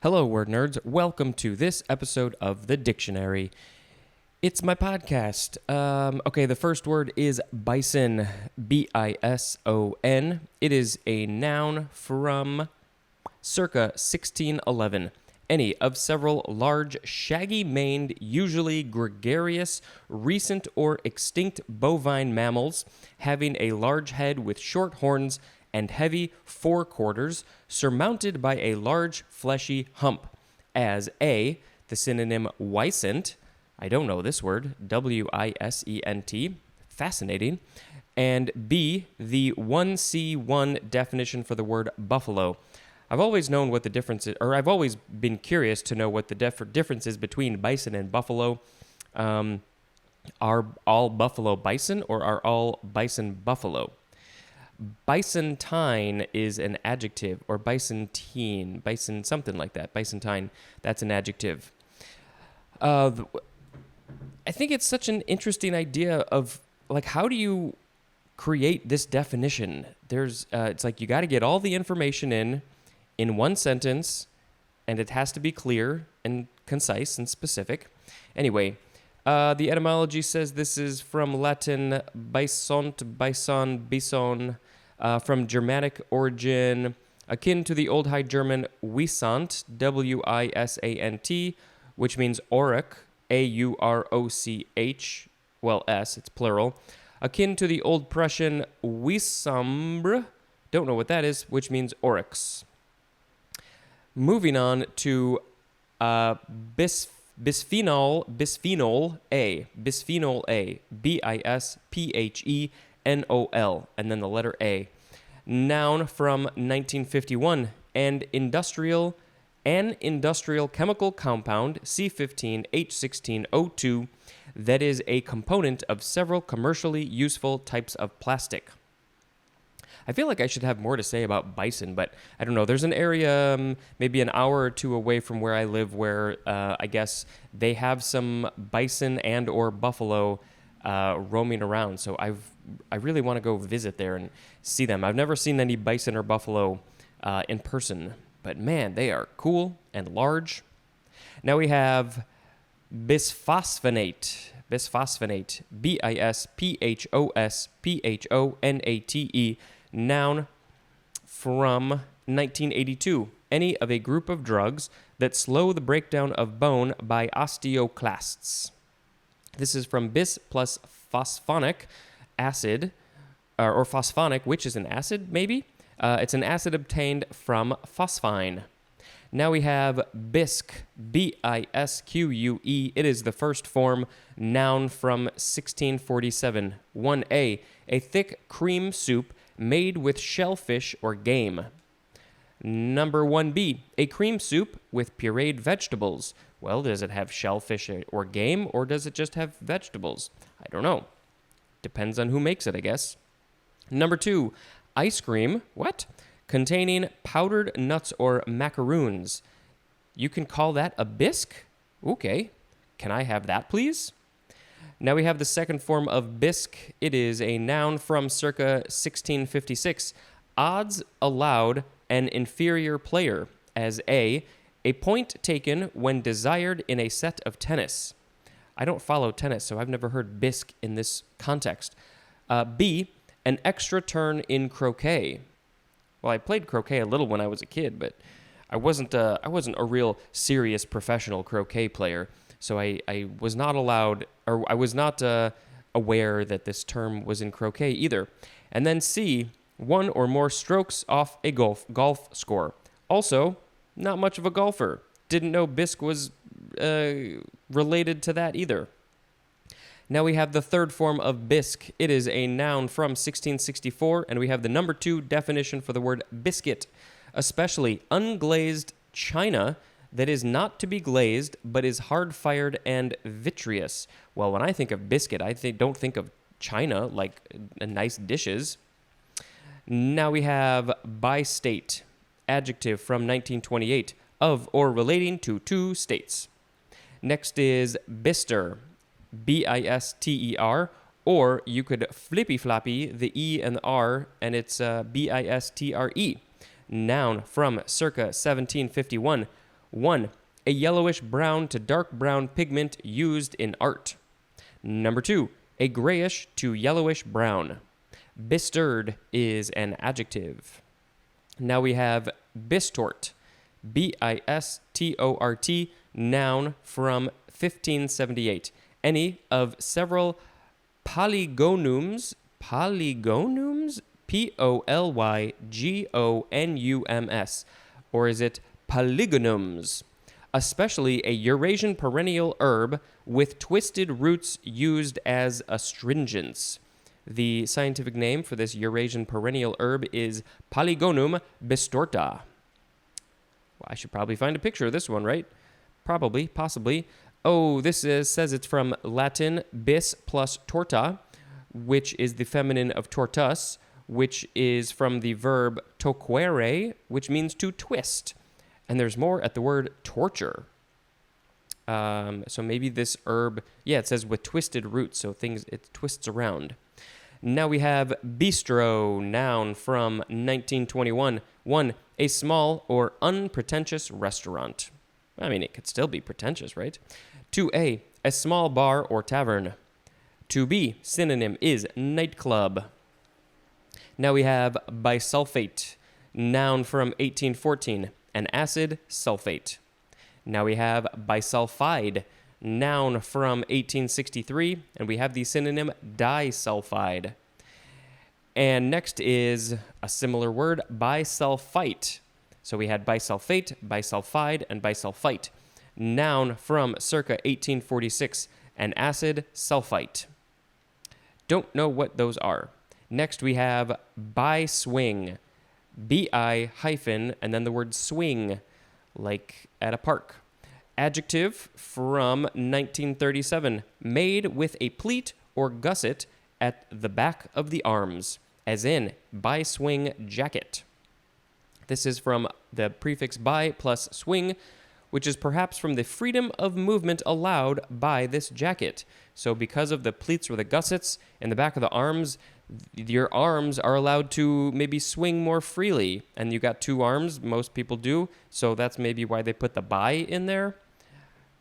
Hello, word nerds. Welcome to this episode of The Dictionary. It's my podcast. Okay, the first word is bison, B-I-S-O-N. It is a noun from circa 1611. Any of several large, shaggy-maned, usually gregarious, recent or extinct bovine mammals having a large head with short horns and heavy forequarters surmounted by a large, fleshy hump. As A, the synonym wisent, I don't know this word, W-I-S-E-N-T, fascinating, and B, the 1C1 definition for the word buffalo. I've always known what the difference is, or I've always been curious to know what the difference is between bison and buffalo. Are all buffalo bison, or are all bison buffalo? Bisontine is an adjective, or bisontine, bison, something like that. Bisontine, that's an adjective. I think it's such an interesting idea of, like, how do you create this definition? It's like you got to get all the information in one sentence, and it has to be clear and concise and specific. Anyway, the etymology says this is from Latin bisont, bison, bison, from Germanic origin, akin to the Old High German wisant, W-I-S-A-N-T, which means auroch, A-U-R-O-C-H, well, S, it's plural, akin to the Old Prussian wisambre, don't know what that is, which means oryx. Moving on to bisphenol A, B-I-S-P-H-E-N-O-L, and then the letter A. Noun from 1951, an industrial chemical compound, C15H16O2, that is a component of several commercially useful types of plastic. I feel like I should have more to say about bison, but I don't know. There's an area maybe an hour or two away from where I live where I guess they have some bison and or buffalo roaming around. So I really want to go visit there and see them. I've never seen any bison or buffalo in person, but man, they are cool and large. Now we have bisphosphonate, B-I-S-P-H-O-S-P-H-O-N-A-T-E, noun from 1982. Any of a group of drugs that slow the breakdown of bone by osteoclasts. This is from bis plus phosphonic acid, or phosphonic, which is an acid, maybe? It's an acid obtained from phosphine. Now we have bisque, B-I-S-Q-U-E. It is the first form, noun from 1647. 1A, a thick cream soup made with shellfish or game. Number 1B, a cream soup with pureed vegetables. Well, does it have shellfish or game, or does it just have vegetables? I don't know. Depends on who makes it, I guess. Number 2, ice cream. What? Containing powdered nuts or macaroons. You can call that a bisque? Okay. Can I have that, please? Now we have the second form of bisque. It is a noun from circa 1656. Odds allowed an inferior player as A point taken when desired in a set of tennis. I don't follow tennis, so I've never heard bisque in this context. B, an extra turn in croquet. Well, I played croquet a little when I was a kid, but I wasn't a real serious professional croquet player, so I was not allowed, or I was not aware that this term was in croquet either. And then C, one or more strokes off a golf score. Also, not much of a golfer. Didn't know bisque was related to that either. Now we have the third form of bisque. It is a noun from 1664, and we have the number 2 definition for the word biscuit, especially unglazed china that is not to be glazed, but is hard-fired and vitreous. Well, when I think of biscuit, don't think of china, like nice dishes. Now we have bi-state, adjective from 1928, of or relating to 2 states. Next is bister, B-I-S-T-E-R, or you could flippy-floppy the E and the R, and it's B-I-S-T-R-E. Noun from circa 1751. 1. A yellowish brown to dark brown pigment used in art. Number 2. A grayish to yellowish brown. Bisturd is an adjective. Now we have bistort. B-I-S-T-O-R-T, noun from 1578. Any of several polygonums, P-O-L-Y-G-O-N-U-M-S, or is it polygonums? Especially a Eurasian perennial herb with twisted roots used as astringents. The scientific name for this Eurasian perennial herb is Polygonum bistorta. Well, I should probably find a picture of this one, right? Probably, possibly. Oh, says it's from Latin bis plus torta, which is the feminine of tortus, which is from the verb toquere, which means to twist. And there's more at the word torture. So maybe this herb, it says with twisted roots, so it twists around. Now we have bistro, noun from 1921. 1. A small or unpretentious restaurant. I mean, it could still be pretentious, right? 2a. A small bar or tavern. 2b. Synonym is nightclub. Now we have bisulfate, noun from 1814. An acid sulfate. Now we have bisulfide, noun from 1863, and we have the synonym disulfide. And next is a similar word, bisulfite. So we had bisulfate, bisulfide, and bisulfite. Noun from circa 1846, an acid sulfite. Don't know what those are. Next we have biswing, B-I hyphen, and then the word swing, like at a park. Adjective from 1937, made with a pleat or gusset at the back of the arms, as in bi-swing jacket. This is from the prefix bi plus swing, which is perhaps from the freedom of movement allowed by this jacket. So because of the pleats or the gussets in the back of the arms, your arms are allowed to maybe swing more freely. And you got two arms, most people do, so that's maybe why they put the bi in there.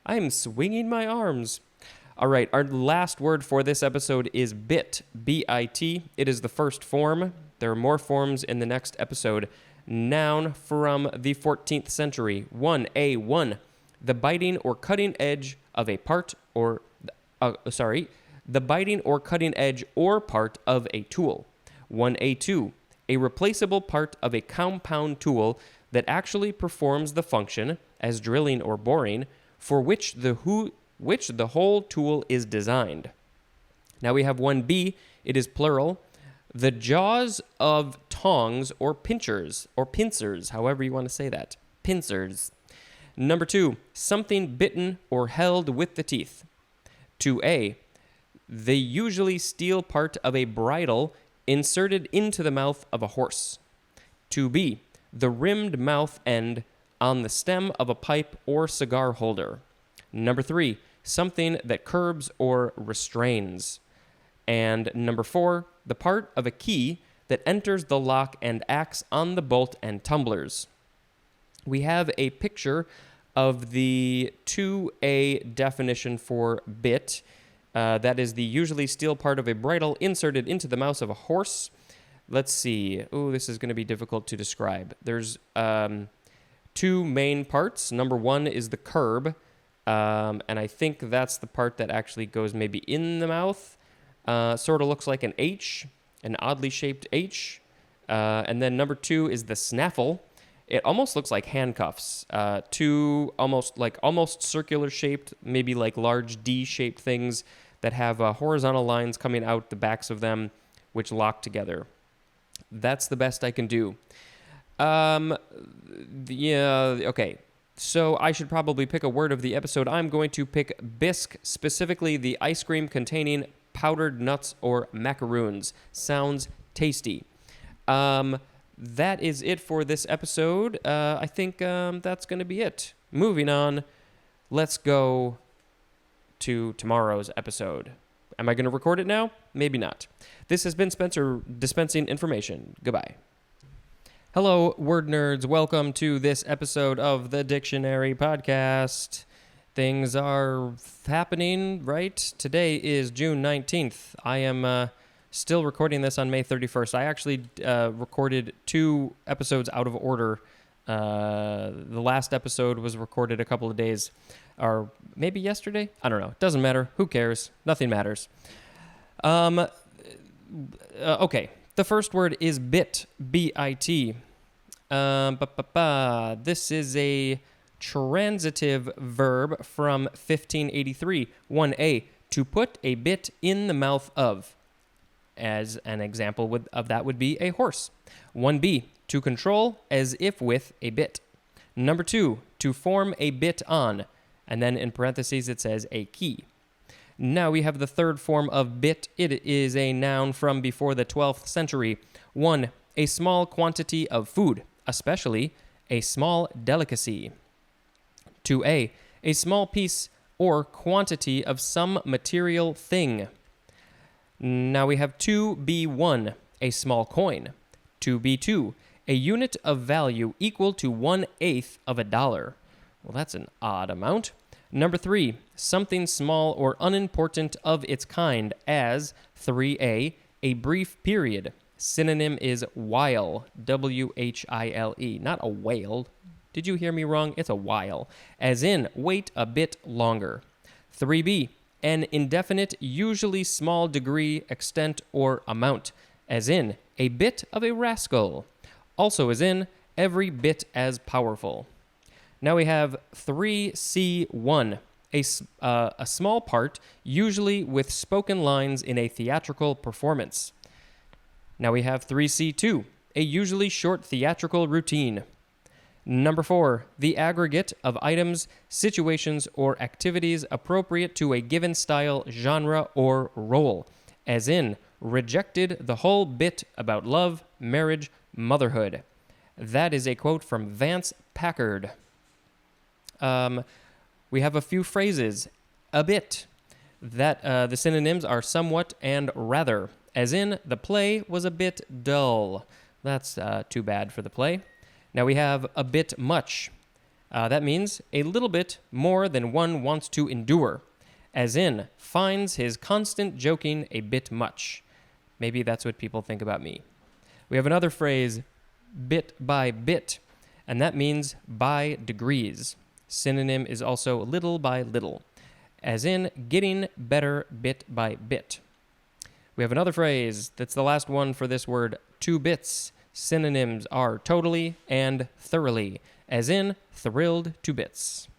I'm swinging my arms. All right, our last word for this episode is bit, B-I-T. It is the first form. There are more forms in the next episode. Noun from the 14th century. 1A1, the biting or cutting edge of a part or, the biting or cutting edge or part of a tool. 1A2, a replaceable part of a compound tool that actually performs the function, as drilling or boring, for which the whole tool is designed. Now we have 1B, it is plural. The jaws of tongs or pincers, however you want to say that. Pincers. Number 2, something bitten or held with the teeth. 2A, the usually steel part of a bridle inserted into the mouth of a horse. 2B, the rimmed mouth end on the stem of a pipe or cigar holder. Number 3, something that curbs or restrains. And number 4, the part of a key that enters the lock and acts on the bolt and tumblers. We have a picture of the 2A definition for bit. That is the usually steel part of a bridle inserted into the mouth of a horse. Let's see. Oh, this is going to be difficult to describe. There's two main parts. Number 1 is the curb, and I think that's the part that actually goes maybe in the mouth. Sort of looks like an H, an oddly shaped H. And then number 2 is the snaffle. It almost looks like handcuffs. Two almost circular shaped, maybe like large D-shaped things that have horizontal lines coming out the backs of them, which lock together. That's the best I can do. Okay. So I should probably pick a word of the episode. I'm going to pick bisque, specifically the ice cream containing powdered nuts or macaroons. Sounds tasty. That is it for this episode. I think that's going to be it. Moving on, let's go to tomorrow's episode. Am I going to record it now? Maybe not. This has been Spencer dispensing information. Goodbye. Hello, word nerds. Welcome to this episode of the Dictionary Podcast. Things are happening, right? Today is June 19th. I am still recording this on May 31st. I actually recorded 2 episodes out of order. The last episode was recorded a couple of days, or maybe yesterday? I don't know. Doesn't matter. Who cares? Nothing matters. Okay. The first word is bit, B-I-T. This is a transitive verb from 1583. 1a, to put a bit in the mouth of. As an example of that would be a horse. 1b, to control as if with a bit. Number 2, to form a bit on. And then in parentheses it says a key. Now we have the third form of bit. It is a noun from before the 12th century. 1. A small quantity of food, especially a small delicacy. 2a. A small piece or quantity of some material thing. Now we have 2b1, a small coin. 2b2, a unit of value equal to 1/8 of a dollar. Well, that's an odd amount. Number 3, something small or unimportant of its kind, as 3a, a brief period. Synonym is while, W-H-I-L-E, not a whale. Did you hear me wrong? It's a while, as in wait a bit longer. 3b, an indefinite, usually small degree, extent, or amount, as in a bit of a rascal. Also as in every bit as powerful. Now we have 3C1, a small part, usually with spoken lines in a theatrical performance. Now we have 3C2, a usually short theatrical routine. Number 4, the aggregate of items, situations, or activities appropriate to a given style, genre, or role, as in rejected the whole bit about love, marriage, motherhood. That is a quote from Vance Packard. We have a few phrases. A bit. That the synonyms are somewhat and rather, as in the play was a bit dull. That's too bad for the play. Now we have a bit much. That means a little bit more than one wants to endure, as in finds his constant joking a bit much. Maybe that's what people think about me. We have another phrase, bit by bit, and that means by degrees. Synonym is also little by little, as in getting better bit by bit. We have another phrase that's the last one for this word, 2 bits. Synonyms are totally and thoroughly, as in thrilled to bits.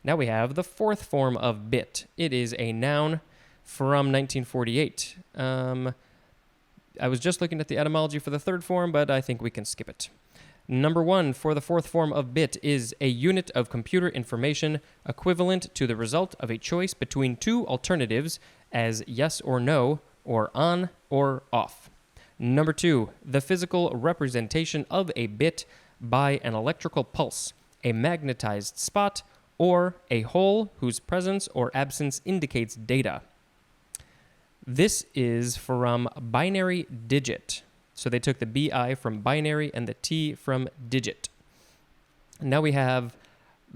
Now we have the fourth form of bit. It is a noun from 1948. I was just looking at the etymology for the third form, but I think we can skip it. Number 1 for the fourth form of bit is a unit of computer information equivalent to the result of a choice between 2 alternatives as yes or no, or on or off. Number 2, the physical representation of a bit by an electrical pulse, a magnetized spot, or a hole whose presence or absence indicates data. This is from binary digit. So they took the BI from binary and the T from digit. Now we have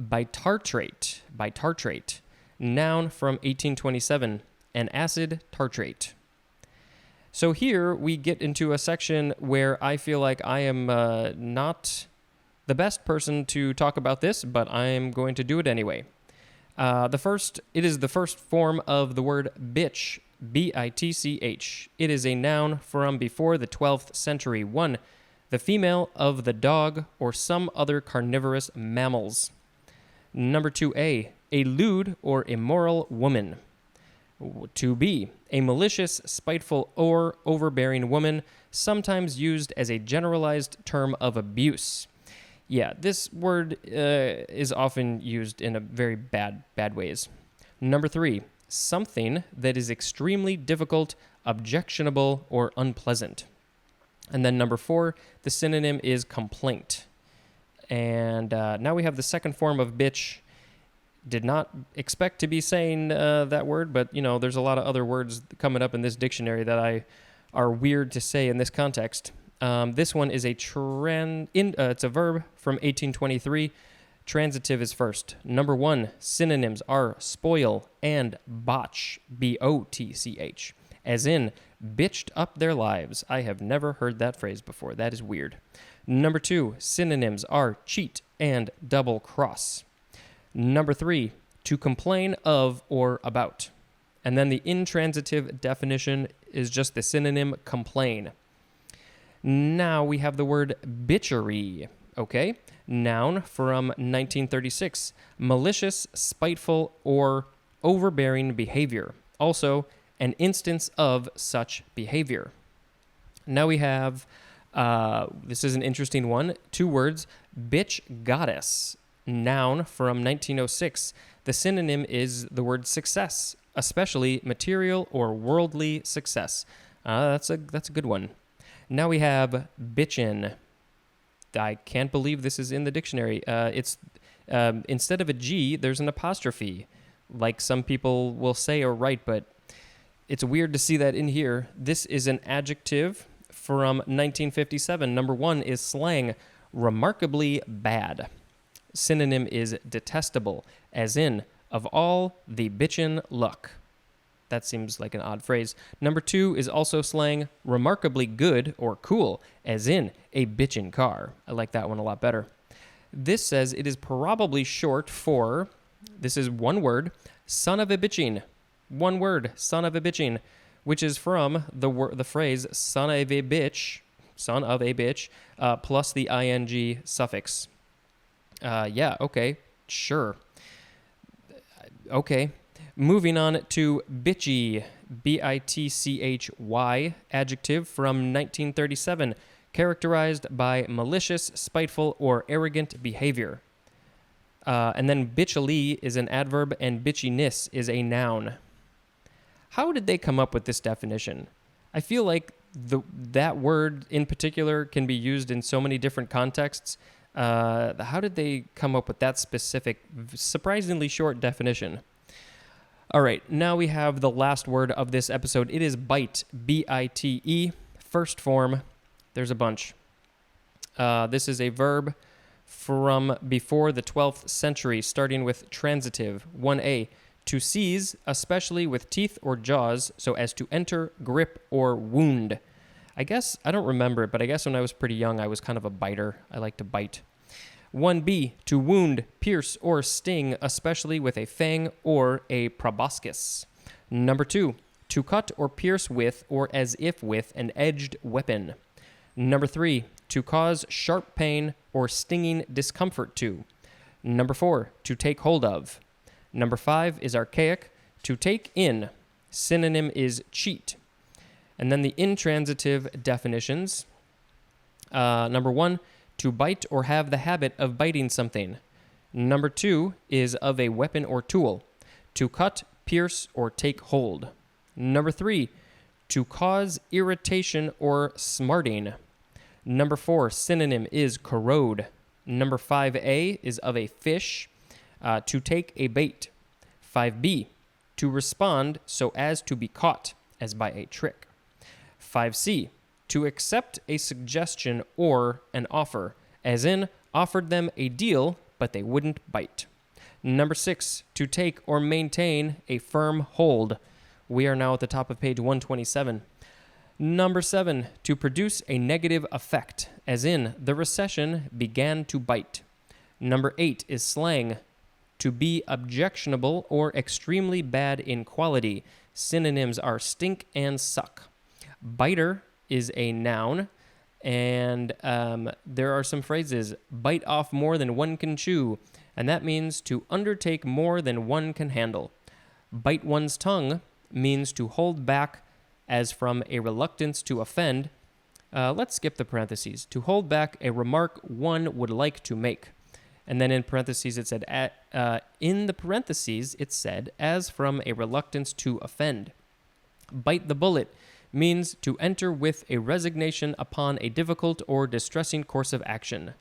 bitartrate, noun from 1827, an acid tartrate. So here we get into a section where I feel like I am not the best person to talk about this, but I'm going to do it anyway. It is the first form of the word bitch, B-I-T-C-H. It is a noun from before the 12th century. 1, the female of the dog or some other carnivorous mammals. Number 2a, a lewd or immoral woman. 2b, a malicious, spiteful, or overbearing woman, sometimes used as a generalized term of abuse. Yeah, this word is often used in a very bad ways. Number 3, something that is extremely difficult, objectionable, or unpleasant. And then number 4, the synonym is complaint. And now we have the second form of bitch. Did not expect to be saying that word, but, there's a lot of other words coming up in this dictionary that are weird to say in this context. This one is it's a verb from 1823. Transitive is first. Number 1, synonyms are spoil and botch, B-O-T-C-H, as in bitched up their lives. I have never heard that phrase before. That is weird. Number 2, synonyms are cheat and double cross. Number 3, to complain of or about. And then the intransitive definition is just the synonym complain. Now we have the word bitchery. Okay, noun from 1936, malicious, spiteful, or overbearing behavior. Also, an instance of such behavior. Now we have, this is an interesting one, 2 words, bitch goddess. Noun from 1906. The synonym is the word success, especially material or worldly success. That's a good one. Now we have bitchin'. I can't believe this is in the dictionary. It's instead of a G, there's an apostrophe, like some people will say or write, but it's weird to see that in here. This is an adjective from 1957. Number 1 is slang, remarkably bad. Synonym is detestable, as in, of all the bitchin' luck. That seems like an odd phrase. Number 2 is also slang, remarkably good or cool, as in a bitchin' car. I like that one a lot better. This says it is probably short for, this is one word, son of a bitchin'. One word, son of a bitchin', which is from the phrase son of a bitch, plus the ing suffix. Yeah, okay, sure. Okay. Moving on to bitchy, B-I-T-C-H-Y, adjective from 1937, characterized by malicious, spiteful, or arrogant behavior. And then bitchily is an adverb, and bitchiness is a noun. How did they come up with this definition? I feel like that word in particular can be used in so many different contexts. How did they come up with that specific, surprisingly short definition? All right, now we have the last word of this episode. It is bite, B-I-T-E, first form. There's a bunch. This is a verb from before the 12th century, starting with transitive, 1a, to seize, especially with teeth or jaws, so as to enter, grip, or wound. I don't remember it, but I guess when I was pretty young, I was kind of a biter. I like to bite. 1b, to wound, pierce, or sting, especially with a fang or a proboscis. Number 2, to cut or pierce with, or as if with, an edged weapon. Number 3, to cause sharp pain or stinging discomfort to. Number 4, to take hold of. Number 5 is archaic, to take in. Synonym is cheat. And then the intransitive definitions. Number 1, to bite or have the habit of biting something. Number 2 is of a weapon or tool. To cut, pierce, or take hold. Number 3, to cause irritation or smarting. Number 4, synonym is corrode. Number 5a is of a fish. To take a bait. 5b, to respond so as to be caught, as by a trick. 5c, to accept a suggestion or an offer, as in offered them a deal, but they wouldn't bite. Number 6, to take or maintain a firm hold. We are now at the top of page 127. Number 7, to produce a negative effect, as in the recession began to bite. Number 8 is slang, to be objectionable or extremely bad in quality. Synonyms are stink and suck. Biter is a noun, and there are some phrases. Bite off more than one can chew, and that means to undertake more than one can handle. Bite one's tongue means to hold back as from a reluctance to offend. Let's skip the parentheses. To hold back a remark one would like to make. And then in parentheses it said, as from a reluctance to offend. Bite the bullet means to enter with a resignation upon a difficult or distressing course of action.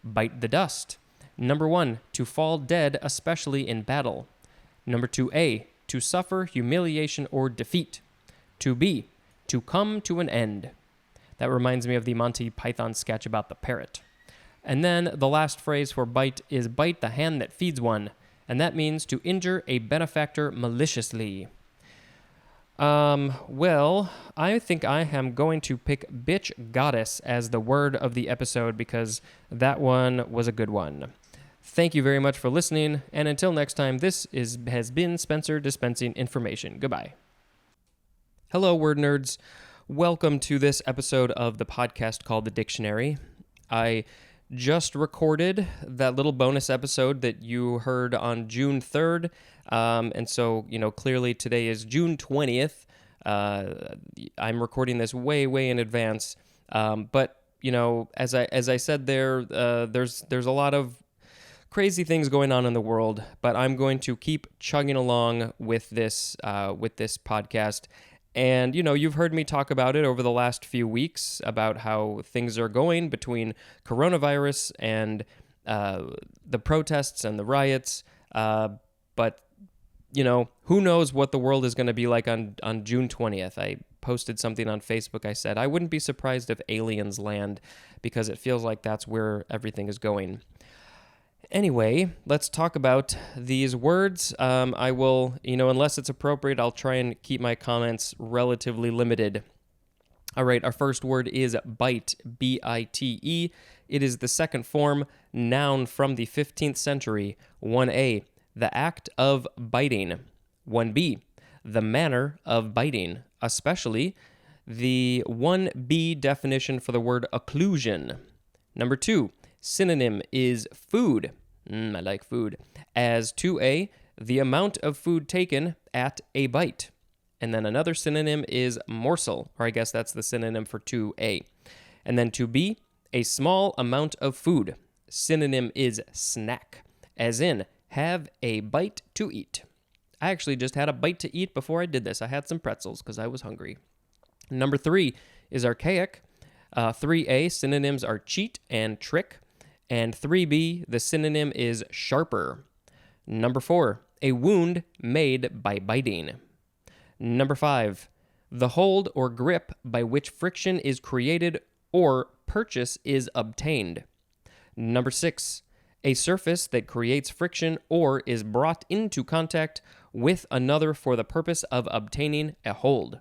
Bite the dust. Number 1, to fall dead, especially in battle. Number 2a, to suffer humiliation or defeat. 2b, to come to an end. That reminds me of the Monty Python sketch about the parrot. And then the last phrase for bite is bite the hand that feeds one, and that means to injure a benefactor maliciously. Well, I think I am going to pick bitch goddess as the word of the episode because that one was a good one. Thank you very much for listening, and until next time, has been Spencer dispensing information. Goodbye. Hello, word nerds. Welcome to this episode of the podcast called The Dictionary. I just recorded that little bonus episode that you heard on June 3rd. And so, clearly today is June 20th. I'm recording this way in advance. But, as I said there's a lot of crazy things going on in the world, but I'm going to keep chugging along with this podcast. And, you've heard me talk about it over the last few weeks about how things are going between coronavirus and the protests and the riots. But, who knows what the world is going to be like on June 20th. I posted something on Facebook. I said, I wouldn't be surprised if aliens land because it feels like that's where everything is going. Anyway, let's talk about these words. I will, unless it's appropriate, I'll try and keep my comments relatively limited. All right, our first word is bite, B-I-T-E. It is the second form noun from the 15th century. 1A, the act of biting. 1B, the manner of biting, especially the 1B definition for the word occlusion. Number 2, synonym is food. I like food. As 2A, the amount of food taken at a bite. And then another synonym is morsel, or I guess that's the synonym for 2A. And then 2B, a small amount of food. Synonym is snack, as in have a bite to eat. I actually just had a bite to eat before I did this. I had some pretzels because I was hungry. Number 3 is archaic. 3A, synonyms are cheat and trick. And 3B, the synonym is sharper. Number 4, a wound made by biting. Number 5, the hold or grip by which friction is created or purchase is obtained. Number 6, a surface that creates friction or is brought into contact with another for the purpose of obtaining a hold.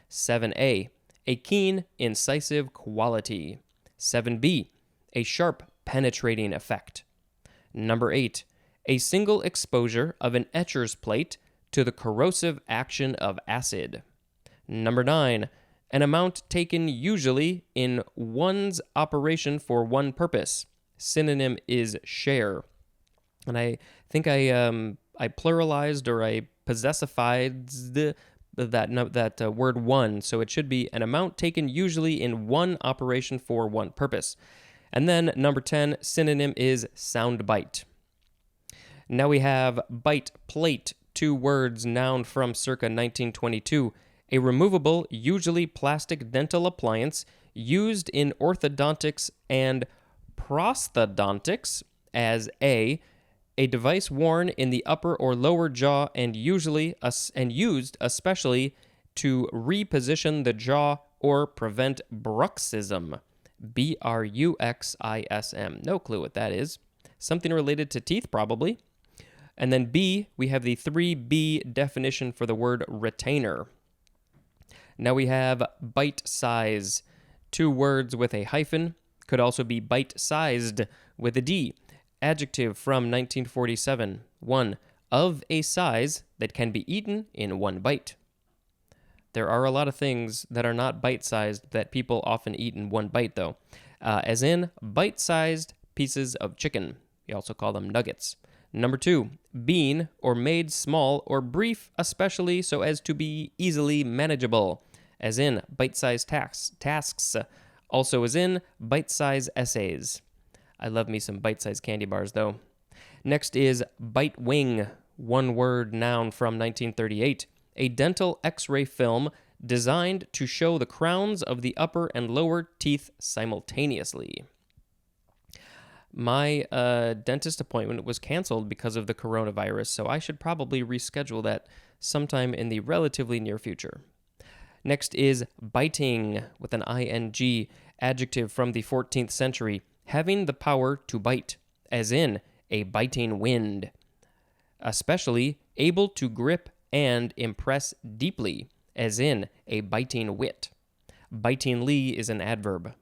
7A, a keen, incisive quality. 7B, a sharp, penetrating effect. Number 8, a single exposure of an etcher's plate to the corrosive action of acid. Number 9, an amount taken usually in one's operation for one purpose. Synonym is share. And I think I pluralized or I possessified that word one, so it should be an amount taken usually in one operation for one purpose. And then number 10, synonym is soundbite. Now we have bite plate, 2 words, noun from circa 1922, a removable, usually plastic dental appliance used in orthodontics and prosthodontics as a device worn in the upper or lower jaw and used especially to reposition the jaw or prevent bruxism. Bruxism. No clue what that is. Something related to teeth, probably. And then B, we have the 3B definition for the word retainer. Now we have bite size, 2 words with a hyphen. Could also be bite-sized with a D. Adjective from 1947. 1, of a size that can be eaten in one bite. There are a lot of things that are not bite-sized that people often eat in one bite, though. As in, bite-sized pieces of chicken. We also call them nuggets. Number 2, being or made small or brief, especially so as to be easily manageable. As in, bite-sized tasks. Also as in, bite-sized essays. I love me some bite-sized candy bars, though. Next is bite wing, 1 word noun from 1938. A dental x-ray film designed to show the crowns of the upper and lower teeth simultaneously. My dentist appointment was canceled because of the coronavirus, so I should probably reschedule that sometime in the relatively near future. Next is biting with an ing, adjective from the 14th century, having the power to bite, as in a biting wind. Especially able to grip and impress deeply, as in a biting wit. Bitingly is an adverb.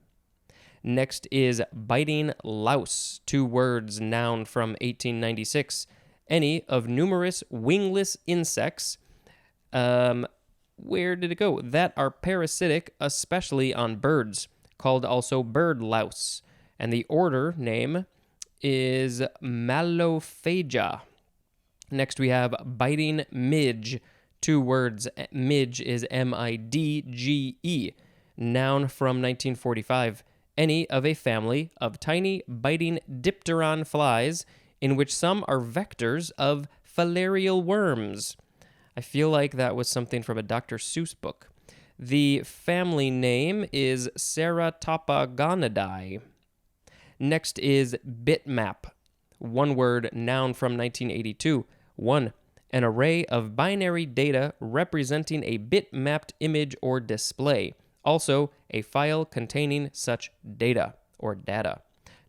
Next is biting louse, 2 words, noun from 1896. Any of numerous wingless insects, where did it go? That are parasitic, especially on birds, called also bird louse. And the order name is Malophaga. Next we have biting midge, 2 words. Midge is M-I-D-G-E, noun from 1945. Any of a family of tiny biting dipteron flies, in which some are vectors of filarial worms. I feel like that was something from a Dr. Seuss book. The family name is Ceratopagonidae. Next is bitmap, 1 word, noun from 1982. 1. An array of binary data representing a bitmapped image or display. Also, a file containing such data or data.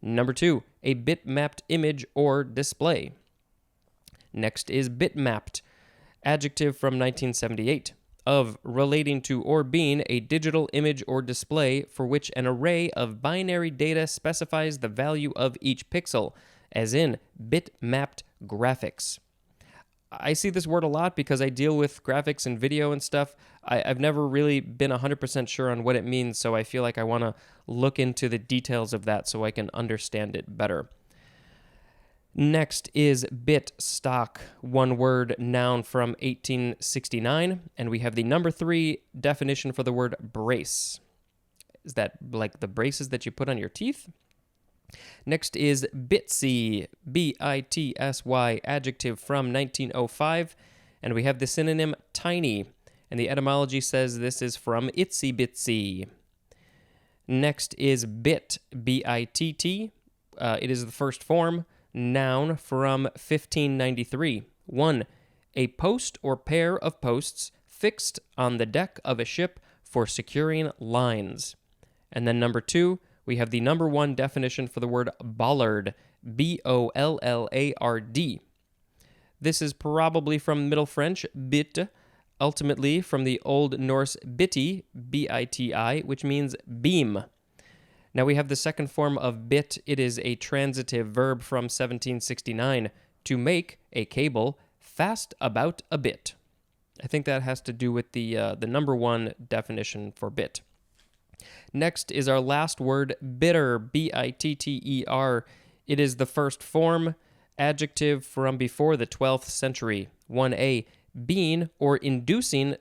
Number 2, a bitmapped image or display. Next is bitmapped, adjective from 1978, of relating to or being a digital image or display for which an array of binary data specifies the value of each pixel, as in bitmapped graphics. I see this word a lot because I deal with graphics and video and stuff. I've never really been 100% sure on what it means, so I feel like I want to look into the details of that so I can understand it better. Next is bit stock, 1 word, noun from 1869, and we have the number 3 definition for the word brace. Is that like the braces that you put on your teeth? Next is bitsy, B-I-T-S-Y, adjective from 1905, and we have the synonym tiny, and the etymology says this is from itsy bitsy. Next is bit, B-I-T-T. It is the first form, noun from 1593. 1. A post or pair of posts fixed on the deck of a ship for securing lines. And then number 2, we have the number 1 definition for the word bollard, B-O-L-L-A-R-D. This is probably from Middle French, bit, ultimately from the Old Norse biti, B-I-T-I, which means beam. Now we have the second form of bit. It is a transitive verb from 1769, to make a cable fast about a bit. I think that has to do with the number 1 definition for bit. Next is our last word, bitter, B-I-T-T-E-R. It is the first form, adjective from before the 12th century. 1a, being or inducing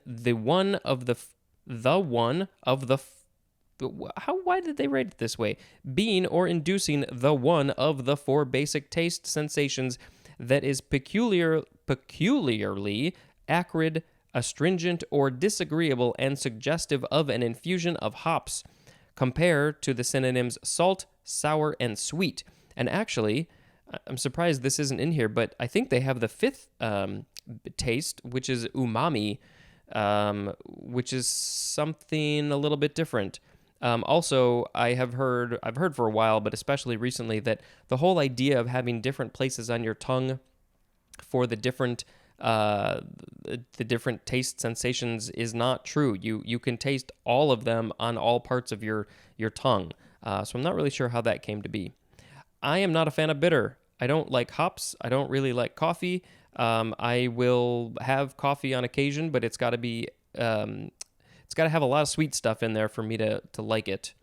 why did they write it this way? Being or inducing the one of the 4 basic taste sensations that is peculiarly acrid, astringent, or disagreeable and suggestive of an infusion of hops. Compare to the synonyms salt, sour, and sweet. And actually, I'm surprised this isn't in here, but I think they have the 5th taste, which is umami, which is something a little bit different. Also, I've heard for a while, but especially recently, that the whole idea of having different places on your tongue for the different taste sensations is not true. You can taste all of them on all parts of your tongue. So I'm not really sure how that came to be. I am not a fan of bitter. I don't like hops. I don't really like coffee. I will have coffee on occasion, but it's got to be it's got to have a lot of sweet stuff in there for me to like it.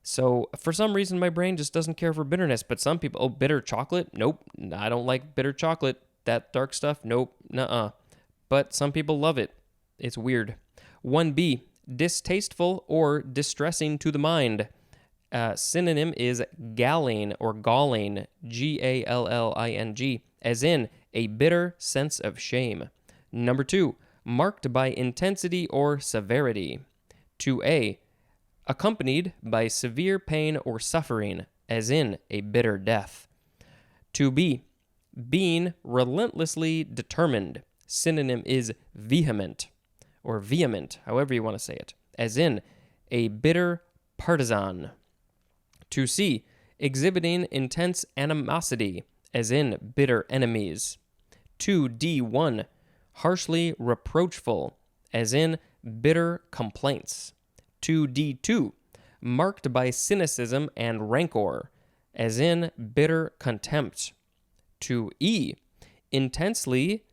So for some reason, my brain just doesn't care for bitterness. But some people, bitter chocolate? Nope, I don't like bitter chocolate. That dark stuff? Nope, nuh-uh. But some people love it. It's weird. 1b, distasteful or distressing to the mind. Synonym is galling or galling, G-A-L-L-I-N-G, as in a bitter sense of shame. Number 2, marked by intensity or severity. 2a, accompanied by severe pain or suffering, as in a bitter death. 2b, being relentlessly determined. Synonym is vehement. or vehement, however you want to say it, as in a bitter partisan. 2C, exhibiting intense animosity, as in bitter enemies. 2D1, harshly reproachful, as in bitter complaints. 2D2, marked by cynicism and rancor, as in bitter contempt. 2E, intensely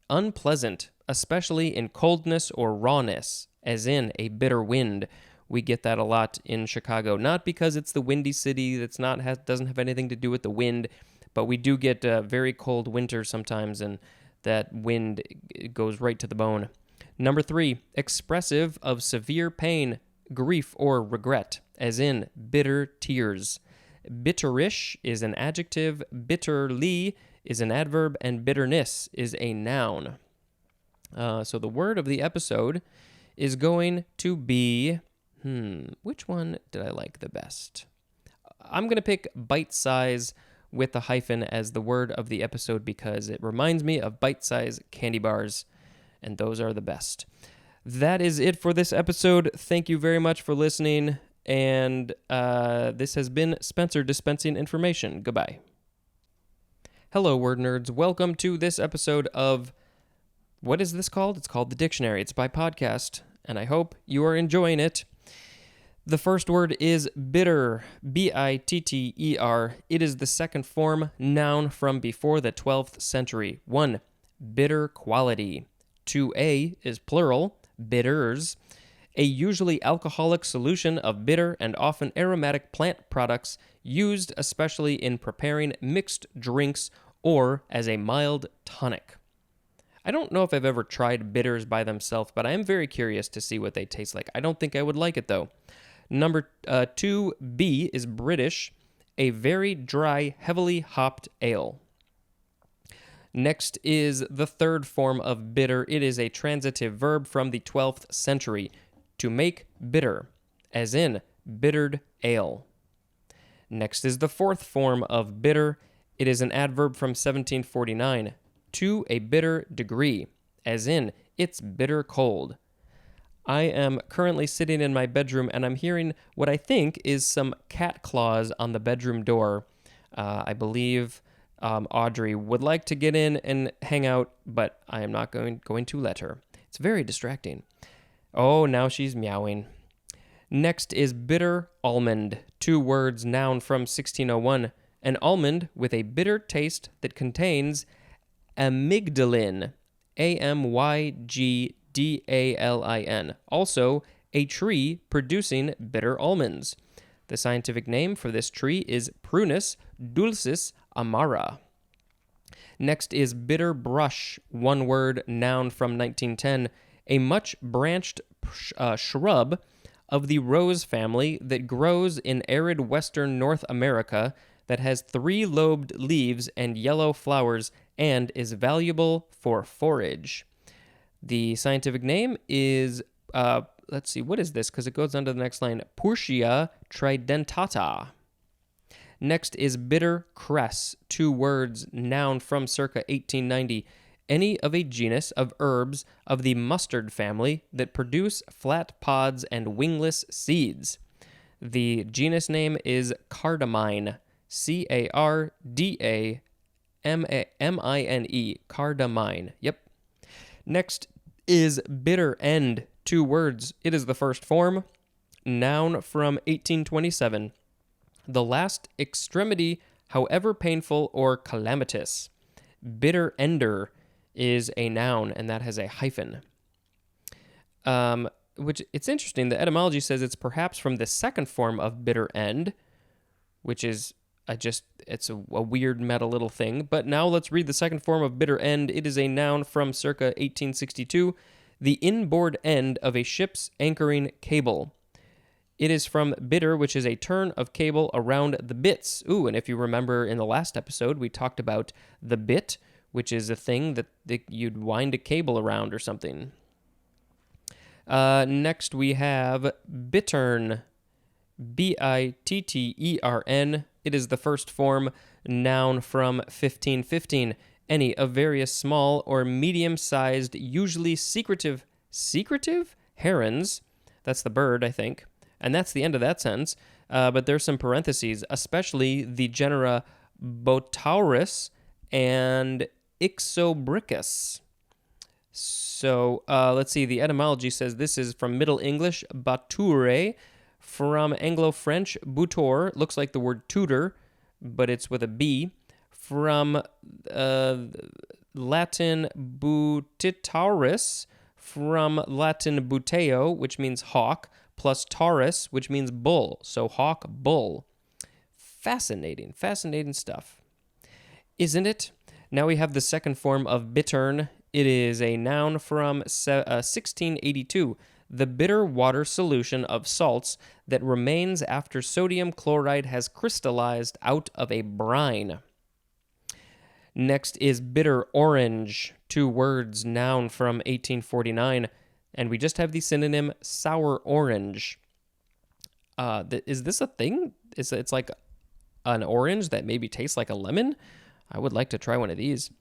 unpleasant, especially in coldness or rawness, as in a bitter wind. We get that a lot in Chicago, not because it's the windy city, doesn't have anything to do with the wind, but we do get very cold winters sometimes, and that wind goes right to the bone. Number 3, expressive of severe pain, grief, or regret, as in bitter tears. Bitterish is an adjective, bitterly is an adverb, and bitterness is a noun. So the word of the episode is going to be, which one did I like the best? I'm going to pick bite size with the hyphen as the word of the episode because it reminds me of bite size candy bars, and those are the best. That is it for this episode. Thank you very much for listening, and this has been Spencer dispensing information. Goodbye. Hello, word nerds. Welcome to this episode of, what is this called? It's called The Dictionary. It's by podcast, and I hope you are enjoying it. The first word is bitter, bitter. It is the second form noun from before the 12th century. 1, bitter quality. 2A is plural, bitters. A usually alcoholic solution of bitter and often aromatic plant products used especially in preparing mixed drinks or as a mild tonic. I don't know if I've ever tried bitters by themselves, but I am very curious to see what they taste like. I don't think I would like it, though. Number 2B is British, a very dry, heavily hopped ale. Next is the third form of bitter. It is a transitive verb from the 12th century, to make bitter, as in bittered ale. Next is the fourth form of bitter. It is an adverb from 1749, to a bitter degree, as in it's bitter cold. I am currently sitting in my bedroom and I'm hearing what I think is some cat claws on the bedroom door. I believe Audrey would like to get in and hang out, but I am not going to let her. It's very distracting. Oh, now she's meowing. Next is bitter almond, 2 words, noun from 1601. An almond with a bitter taste that contains amygdalin, amygdalin. Also, a tree producing bitter almonds. The scientific name for this tree is Prunus dulcis amara. Next is bitter brush, 1 word, noun from 1910. A much-branched shrub of the rose family that grows in arid western North America that has 3-lobed leaves and yellow flowers and is valuable for forage. The scientific name is, let's see, what is this? Because it goes on to the next line, Purshia tridentata. Next is bitter cress, 2 words, noun from circa 1890. Any of a genus of herbs of the mustard family that produce flat pods and wingless seeds. The genus name is cardamine, cardamine, cardamine. Yep. Next is bitter end, 2 words. It is the first form, noun from 1827. The last extremity, however painful or calamitous. Bitter ender is a noun, and that has a hyphen. Which, it's interesting, the etymology says it's perhaps from the second form of bitter end, which is it's a weird meta little thing. But now let's read the second form of bitter end. It is a noun from circa 1862, the inboard end of a ship's anchoring cable. It is from bitter, which is a turn of cable around the bitts. Ooh, and if you remember in the last episode, we talked about the bit, which is a thing that you'd wind a cable around or something. Next we have bittern, bittern. It is the first form, noun from 1515. Any of various small or medium-sized, usually secretive secretive herons. That's the bird, I think. And that's the end of that sentence. But there's some parentheses, especially the genera Botaurus and Ixobricus. So let's see. The etymology says this is from Middle English, bature, from Anglo-French, butor, looks like the word tutor, but it's with a B, from Latin butitaurus, from Latin buteo, which means hawk, plus taurus, which means bull. So hawk, bull. Fascinating stuff. Isn't it? Now we have the second form of bittern. It is a noun from 1682. The bitter water solution of salts that remains after sodium chloride has crystallized out of a brine. Next is bitter orange, 2 words, noun from 1849, and we just have the synonym sour orange. Is this a thing? It's like an orange that maybe tastes like a lemon? I would like to try one of these.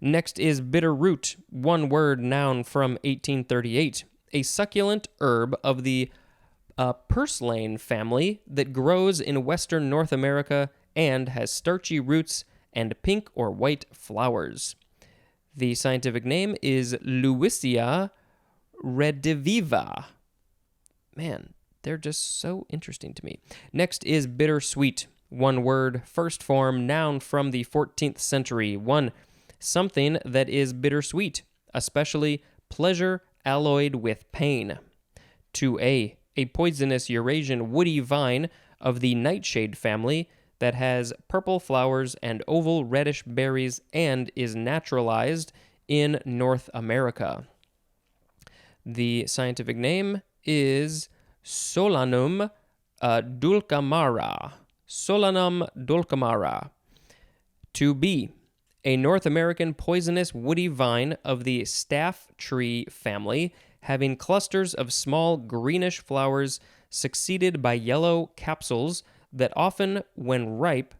Next is bitter root, 1 word, noun from 1838, a succulent herb of the purslane family that grows in western North America and has starchy roots and pink or white flowers. The scientific name is Lewisia rediviva. Man, they're just so interesting to me. Next is bittersweet, 1 word, first form, noun from the 14th century. 1, something that is bittersweet, especially pleasure alloyed with pain. 2a, a poisonous Eurasian woody vine of the nightshade family that has purple flowers and oval reddish berries and is naturalized in North America. The scientific name is Solanum dulcamara. Solanum dulcamara. 2b, a North American poisonous woody vine of the staff tree family, having clusters of small greenish flowers succeeded by yellow capsules that open when ripe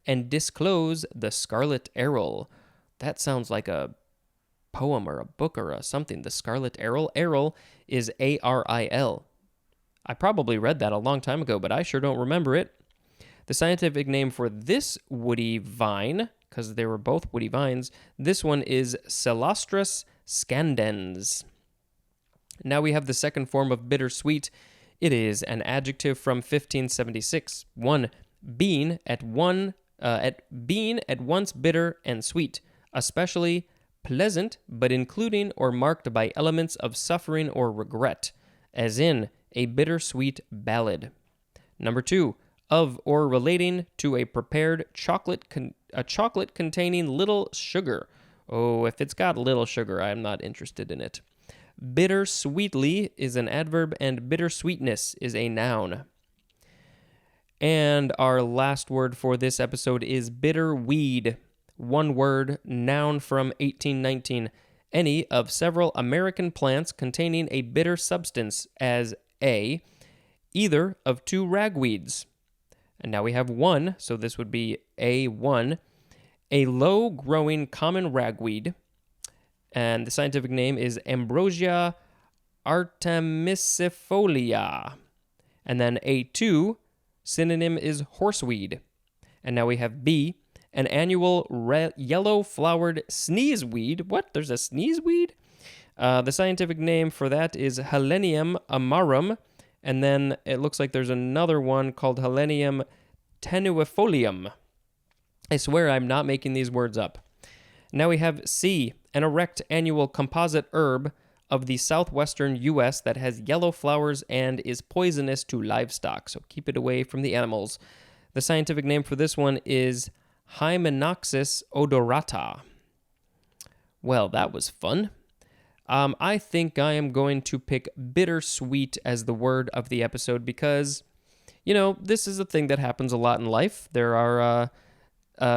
and disclose the scarlet aril. That sounds like a poem or a book or something. The scarlet aril. Aril is A-R-I-L. I probably read that a long time ago, but I sure don't remember it. The scientific name for this woody vine, because they were both woody vines, this one is Celastrus scandens. Now we have the second form of bittersweet. It is an adjective from 1576. 1, being at once bitter and sweet, especially pleasant, but including or marked by elements of suffering or regret, as in a bittersweet ballad. Number 2, of or relating to a prepared chocolate containing little sugar. Oh, if it's got little sugar, I'm not interested in it. Bittersweetly is an adverb, and bittersweetness is a noun. And our last word for this episode is bitterweed. 1 word, noun from 1819. Any of several American plants containing a bitter substance, as a, either of 2 ragweeds. And now we have 1, so this would be A1, a low-growing common ragweed, and the scientific name is Ambrosia artemisifolia. And then A2, synonym is horseweed. And now we have B, an annual yellow-flowered sneezeweed. What? There's a sneezeweed? The scientific name for that is Helenium amarum. And then it looks like there's another one called Helenium tenuifolium. I swear I'm not making these words up. Now we have C, an erect annual composite herb of the southwestern U.S. that has yellow flowers and is poisonous to livestock, so keep it away from the animals. The scientific name for this one is Hymenopsis odorata. Well, that was fun. I think I am going to pick bittersweet as the word of the episode because, this is a thing that happens a lot in life. There are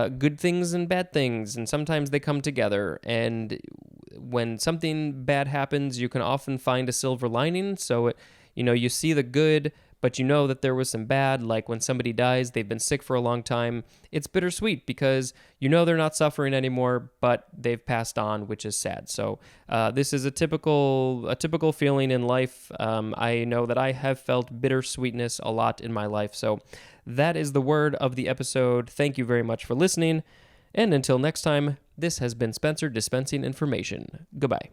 good things and bad things, and sometimes they come together. And when something bad happens, you can often find a silver lining. So, you see the good, but you know that there was some bad, like when somebody dies, they've been sick for a long time. It's bittersweet because you know they're not suffering anymore, but they've passed on, which is sad. So this is a typical feeling in life. I know that I have felt bittersweetness a lot in my life. So that is the word of the episode. Thank you very much for listening. And until next time, this has been Spencer dispensing information. Goodbye.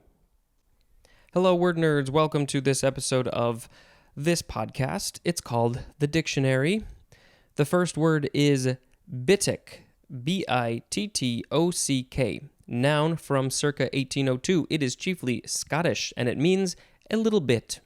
Hello, word nerds. Welcome to this episode of this podcast. It's called The Dictionary. The first word is bittock, B-I-T-T-O-C-K, noun from circa 1802. It is chiefly Scottish, and it means a little bit.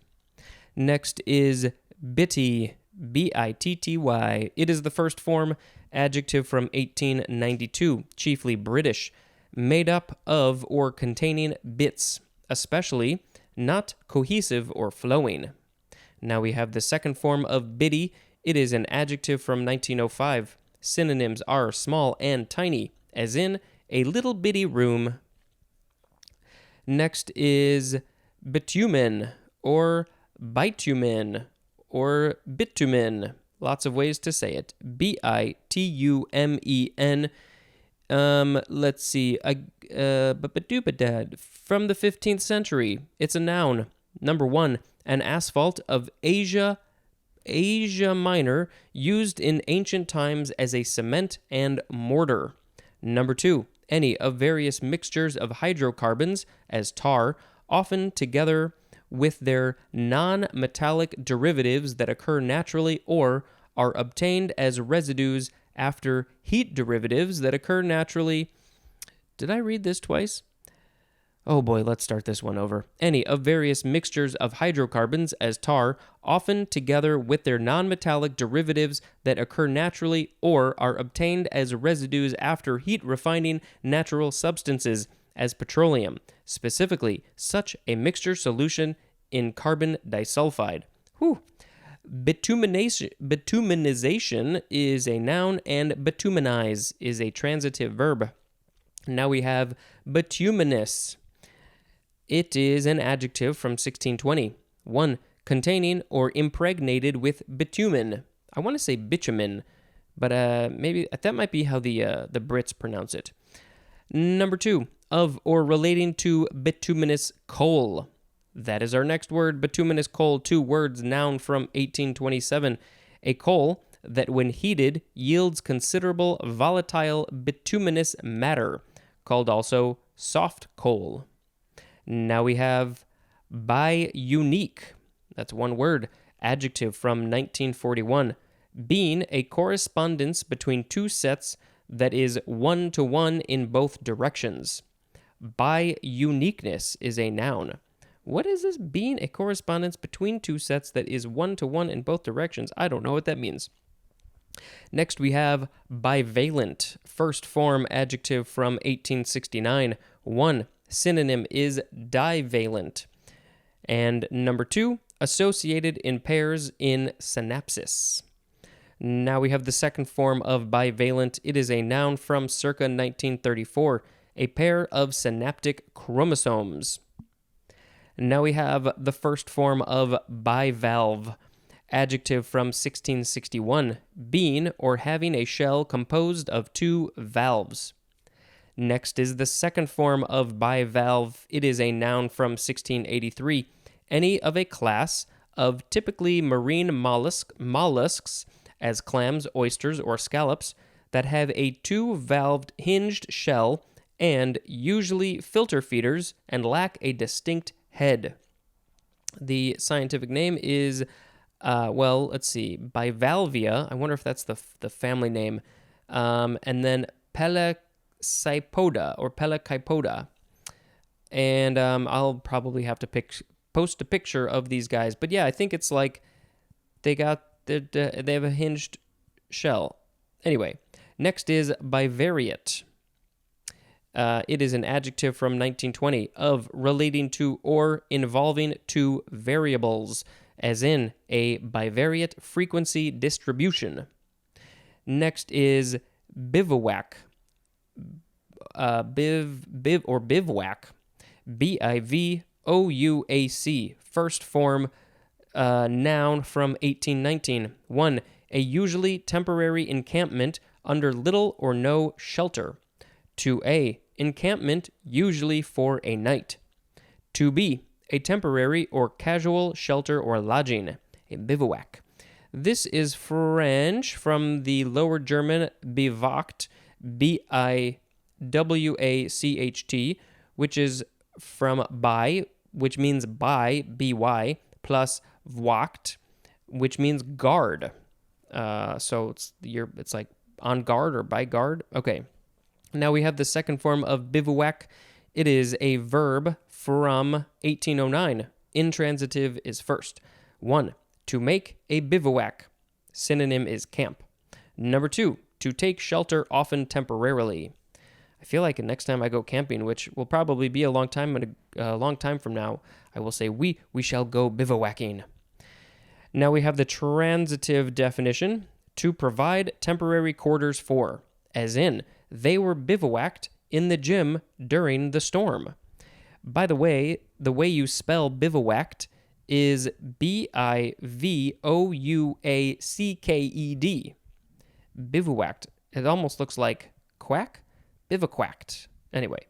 Next is bitty, B-I-T-T-Y. It is the first form adjective from 1892, chiefly British, made up of or containing bits, especially not cohesive or flowing. Now we have the second form of bitty. It is an adjective from 1905. Synonyms are small and tiny, as in a little bitty room. Next is bitumen or bitumen or bitumen. Lots of ways to say it. B-I-T-U-M-E-N. Let's see. From the 15th century. It's a noun. Number 1, an asphalt of Asia Minor, used in ancient times as a cement and mortar. Number 2, any of various mixtures of hydrocarbons as tar, often together with their non-metallic derivatives that occur naturally or are obtained as residues after heat derivatives that occur naturally. Did I read this twice? Oh boy, let's start this one over. Any of various mixtures of hydrocarbons as tar, often together with their non-metallic derivatives that occur naturally or are obtained as residues after heat refining natural substances as petroleum, specifically such a mixture solution in carbon disulfide. Bituminization is a noun and bituminize is a transitive verb. Now we have bituminous. It is an adjective from 1620. 1, containing or impregnated with bitumen. I want to say bitumen, but maybe that might be how the Brits pronounce it. Number 2, of or relating to bituminous coal. That is our next word, bituminous coal. 2 words, noun from 1827. A coal that when heated yields considerable volatile bituminous matter, called also soft coal. Now we have bi-unique. That's 1 word, adjective from 1941. Being a correspondence between 2 sets that is 1-to-1 in both directions. Bi-uniqueness is a noun. What is this? Being a correspondence between 2 sets that is 1-to-1 in both directions. I don't know what that means. Next we have bivalent, first form adjective from 1869. 1, synonym is divalent. And number 2, associated in pairs in synapsis. Now we have the second form of bivalent. It is a noun from circa 1934, a pair of synaptic chromosomes. Now we have the first form of bivalve, adjective from 1661, being or having a shell composed of 2 valves. Next is the second form of bivalve. It is a noun from 1683, any of a class of typically marine mollusks, as clams, oysters, or scallops, that have a 2-valved hinged shell and usually filter feeders and lack a distinct head. The scientific name is, bivalvia. I wonder if that's the family name. And then Pelecypoda or Pelecypoda. And I'll probably have to post a picture of these guys. But yeah, I think it's like they have a hinged shell. Anyway, next is bivariate. It is an adjective from 1920 of relating to or involving 2 variables, as in a bivariate frequency distribution. Next is bivouac. Bivouac. B-I-V-O-U-A-C. First form Noun from 1819. 1. A usually temporary encampment under little or no shelter. 2a. Encampment usually for a night. 2b. A temporary or casual shelter or lodging, a bivouac. This is French from the Lower German biwacht, B-I-W-A-C-H-T, which is from by, which means by, B-Y, plus wacht, which means guard. So it's like on guard or by guard. Okay. Now we have the second form of bivouac. It is a verb from 1809. Intransitive is first. 1. To make a bivouac. Synonym is camp. Number 2. To take shelter, often temporarily. I feel like next time I go camping, which will probably be a long time from now, I will say we shall go bivouacking. Now we have the transitive definition. To provide temporary quarters for, as in, they were bivouacked in the gym during the storm. By the way you spell bivouacked is B-I-V-O-U-A-C-K-E-D. Bivouacked. It almost looks like quack? Bivouacked. Anyway,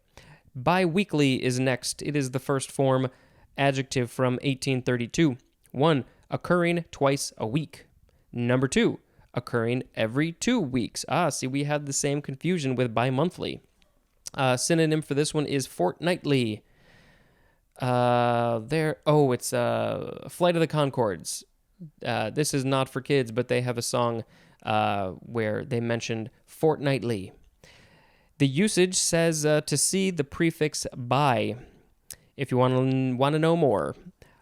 bi-weekly is next. It is the first form, adjective from 1832. 1. Occurring twice a week. Number 2. Occurring every 2 weeks. See, we had the same confusion with bi-monthly. Synonym for this one is fortnightly. It's Flight of the Conchords. This is not for kids, but they have a song where they mentioned fortnightly. The usage says to see the prefix bi. If you want to know more,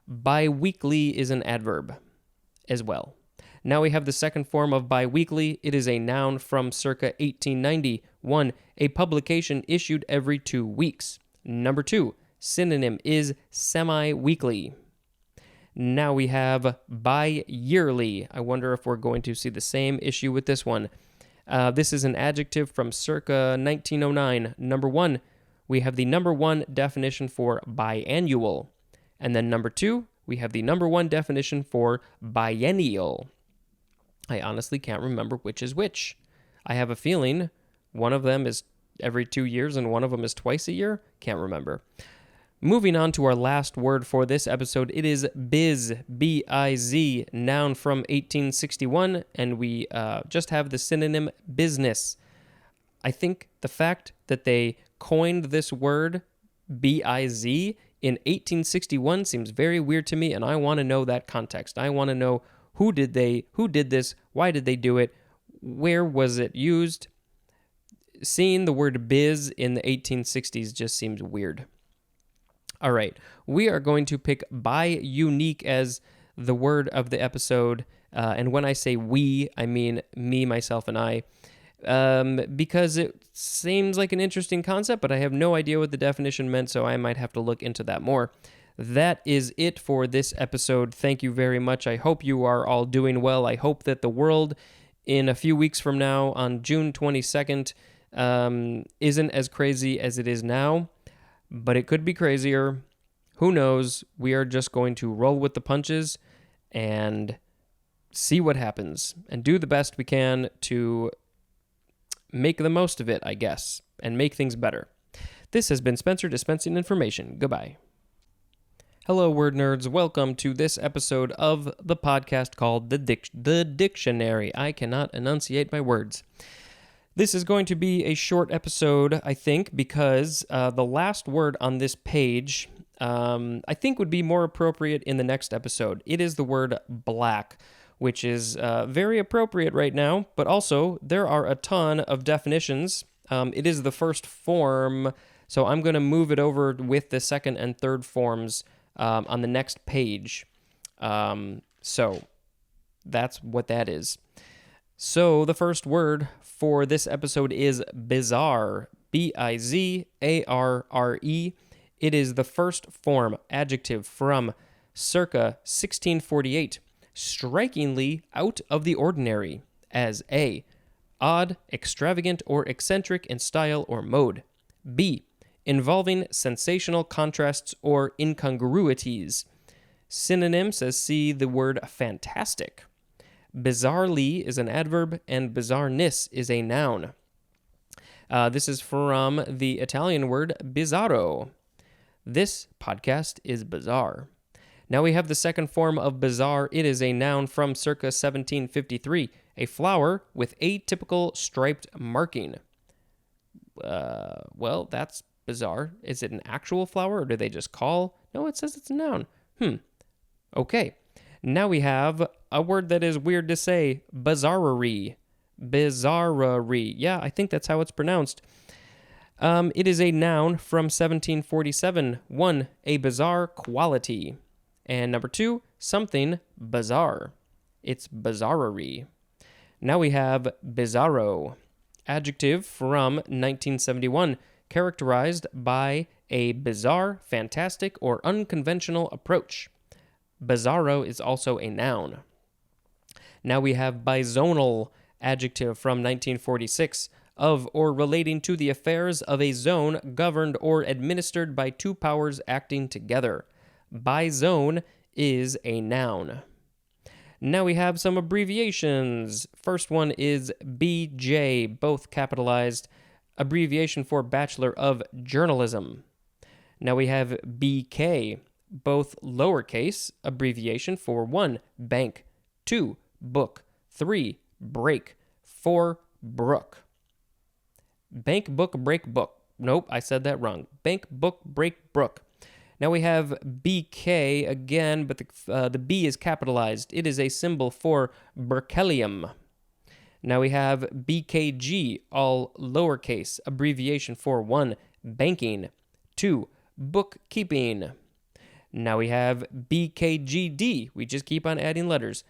bi-weekly is an adverb as well. Now we have the second form of bi-weekly. It is a noun from circa 1890. 1. A publication issued every 2 weeks. Number 2. Synonym is semi-weekly. Now we have bi-yearly. I wonder if we're going to see the same issue with this one. This is an adjective from circa 1909. Number 1, we have the number 1 definition for biannual. And then number 2, we have the number 1 definition for biennial. I honestly can't remember which is which. I have a feeling one of them is every 2 years and one of them is twice a year. Can't remember. Moving on to our last word for this episode, it is biz, B-I-Z, noun from 1861, and we just have the synonym business. I think the fact that they coined this word, B-I-Z, in 1861 seems very weird to me, and I want to know that context. I want to know who did this, why did they do it, where was it used. Seeing the word biz in the 1860s just seems weird. All right, we are going to pick bi-unique as the word of the episode, and when I say we, I mean me, myself, and I, because it seems like an interesting concept, but I have no idea what the definition meant, so I might have to look into that more. That is it for this episode. Thank you very much. I hope you are all doing well. I hope that the world in a few weeks from now, on June 22nd, isn't as crazy as it is now. But it could be crazier. Who knows? We are just going to roll with the punches and see what happens and do the best we can to make the most of it, I guess, and make things better. This has been Spencer dispensing information. Goodbye. Hello, word nerds. Welcome to this episode of the podcast called The Dictionary. I cannot enunciate my words. This is going to be a short episode, I think, because the last word on this page, I think would be more appropriate in the next episode. It is the word black, which is very appropriate right now, but also there are a ton of definitions. It is the first form, so I'm going to move it over with the second and third forms on the next page. So that's what that is. So the first word for this episode is bizarre, B-I-Z-A-R-R-E. It is the first form, adjective from circa 1648, strikingly out of the ordinary, as A, odd, extravagant, or eccentric in style or mode. B, involving sensational contrasts or incongruities. Synonym says see the word fantastic. Bizarrely is an adverb, and bizarreness is a noun. This is from the Italian word bizzarro. This podcast is bizarre. Now we have the second form of bizarre. It is a noun from circa 1753, a flower with atypical striped marking. Well, that's bizarre. Is it an actual flower, or do they just call? No, it says it's a noun. Okay. Now we have a word that is weird to say, bizarrery. Bizarrery. Yeah, I think that's how it's pronounced. It is a noun from 1747. 1, a bizarre quality. And number 2, something bizarre. It's bizarrery. Now we have bizarro. Adjective from 1971, characterized by a bizarre, fantastic, or unconventional approach. Bizarro is also a noun. Now we have bizonal. Adjective from 1946, of or relating to the affairs of a zone governed or administered by two powers acting together. Bizone is a noun. Now we have some abbreviations. First one is BJ, both capitalized, abbreviation for Bachelor of Journalism. Now we have BK, both lowercase, abbreviation for 1, bank, 2, book, 3, break, 4, brook. Bank, book, break, book. Nope, I said that wrong. Bank, book, break, brook. Now we have BK again, but the B is capitalized. It is a symbol for berkelium. Now we have BKG, all lowercase, abbreviation for 1, banking, 2, bookkeeping. Now we have BKGD. We just keep on adding letters.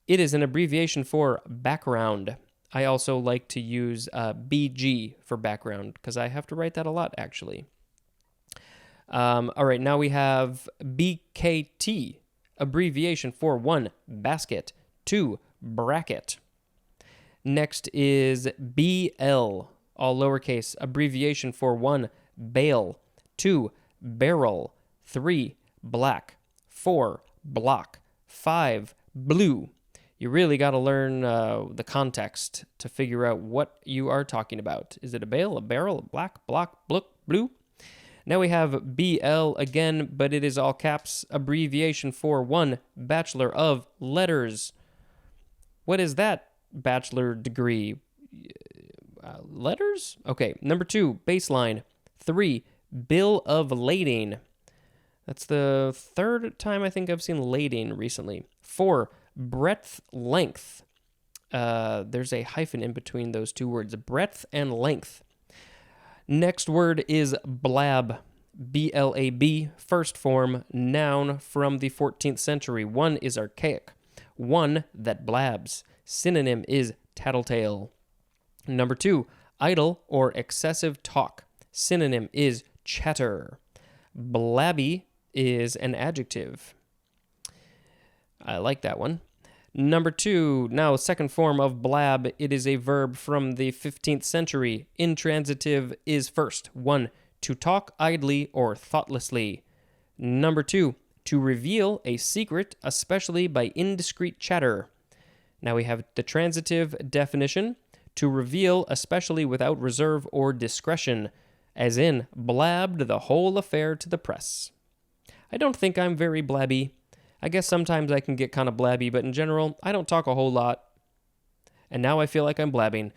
It is an abbreviation for background. I also like to use BG for background because I have to write that a lot, actually. All right, now we have BKT, abbreviation for 1, basket, 2, bracket. Next is BL, all lowercase, abbreviation for 1, bale, 2, barrel, 3, black, 4, block, 5, blue. You really got to learn the context to figure out what you are talking about. Is it a bale, a barrel, a black, block, blue? Now we have BL again, but it is all caps, abbreviation for 1, Bachelor of Letters. What is that bachelor degree? Letters? Okay, number 2, baseline. 3, bill of lading. That's the third time I think I've seen lading recently. 4, breadth, length. There's a hyphen in between those two words, breadth and length. Next word is blab, B-L-A-B, first form, noun from the 14th century. 1 is archaic, 1 that blabs. Synonym is tattletale. Number 2, idle or excessive talk. Synonym is chatter. Blabby is an adjective. I like that one. Number 2, now second form of blab, it is a verb from the 15th century. Intransitive is first. 1, to talk idly or thoughtlessly. Number 2, to reveal a secret, especially by indiscreet chatter. Now we have the transitive definition, to reveal especially without reserve or discretion, as in blabbed the whole affair to the press. I don't think I'm very blabby. I guess sometimes I can get kind of blabby, but in general, I don't talk a whole lot. And now I feel like I'm blabbing.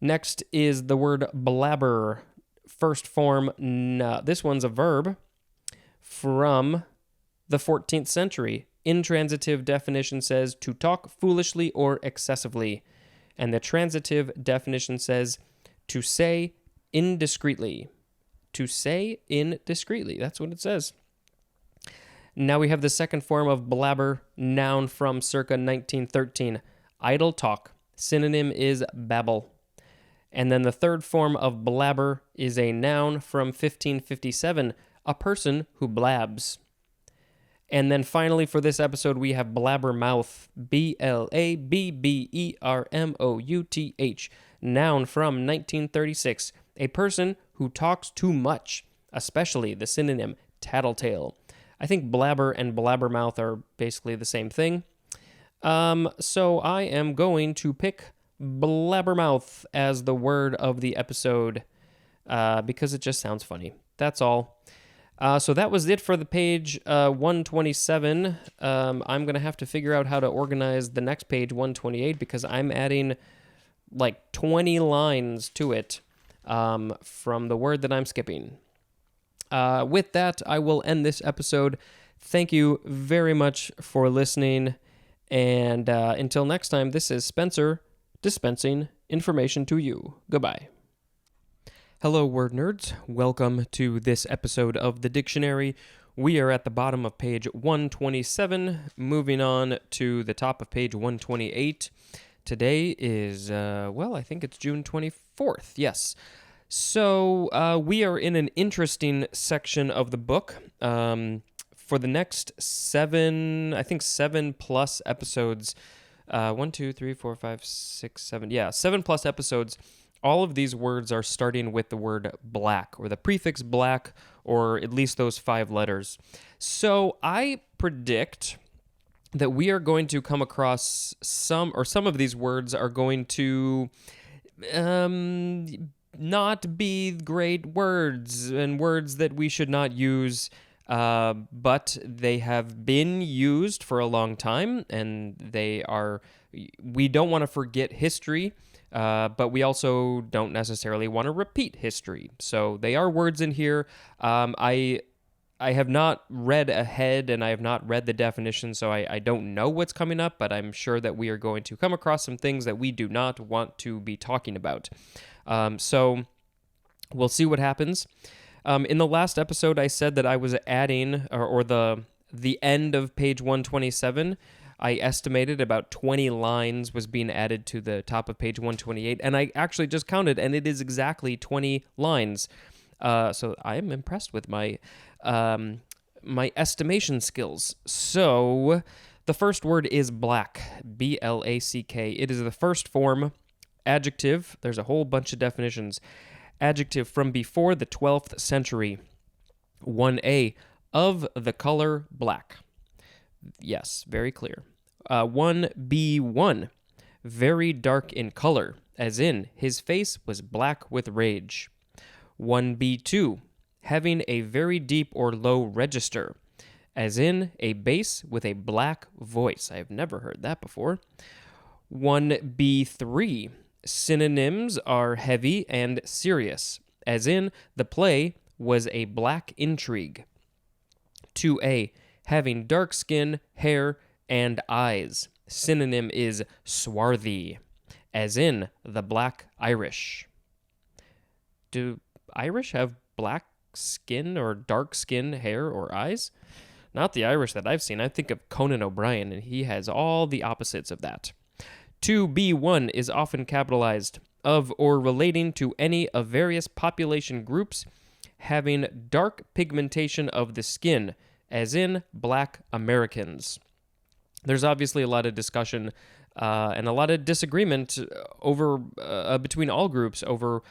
Next is the word blabber. First form, this one's a verb from the 14th century. Intransitive definition says to talk foolishly or excessively. And the transitive definition says to say indiscreetly. To say indiscreetly. That's what it says. Now we have the second form of blabber, noun from circa 1913. Idle talk. Synonym is babble. And then the third form of blabber is a noun from 1557, a person who blabs. And then finally for this episode we have blabbermouth, B-L-A-B-B-E-R-M-O-U-T-H, noun from 1936, a person who talks too much, especially the synonym tattletale. I think blabber and blabbermouth are basically the same thing. So I am going to pick blabbermouth as the word of the episode because it just sounds funny. That's all. So that was it for the page 127. I'm going to have to figure out how to organize the next page, 128, because I'm adding like 20 lines to it from the word that I'm skipping. With that, I will end this episode. Thank you very much for listening. And until next time, this is Spencer dispensing information to you. Goodbye. Hello, word nerds. Welcome to this episode of The Dictionary. We are at the bottom of page 127, moving on to the top of page 128. Today is, I think it's June 24th. Yes. So we are in an interesting section of the book. For the next 7 plus episodes, 1, 2, 3, 4, 5, 6, 7, 7 plus episodes, all of these words are starting with the word black, or the prefix black, or at least those 5 letters. So I predict that we are going to come across some of these words are going to not be great words, and words that we should not use, but they have been used for a long time, and we don't want to forget history, but we also don't necessarily want to repeat history. So they are words in here. I have not read ahead, and I have not read the definition, so I don't know what's coming up, but I'm sure that we are going to come across some things that we do not want to be talking about. So we'll see what happens. In the last episode, I said that I was adding, or the end of page 127, I estimated about 20 lines was being added to the top of page 128, and I actually just counted, and it is exactly 20 lines. So I am impressed with my estimation skills. So the first word is black, B-L-A-C-K. It is the first form adjective. There's a whole bunch of definitions. Adjective from before the 12th century. 1A, of the color black. Yes, very clear. 1B1, very dark in color, as in his face was black with rage. 1B2, having a very deep or low register, as in a bass with a black voice. I have never heard that before. 1B3, synonyms are heavy and serious, as in the play was a black intrigue. 2A, having dark skin, hair, and eyes. Synonym is swarthy, as in the black Irish. Do Irish have black skin or dark skin, hair, or eyes? Not the Irish that I've seen. I think of Conan O'Brien, and he has all the opposites of that. 2B1 is often capitalized, of or relating to any of various population groups having dark pigmentation of the skin, as in black Americans. There's obviously a lot of discussion and a lot of disagreement over between all groups over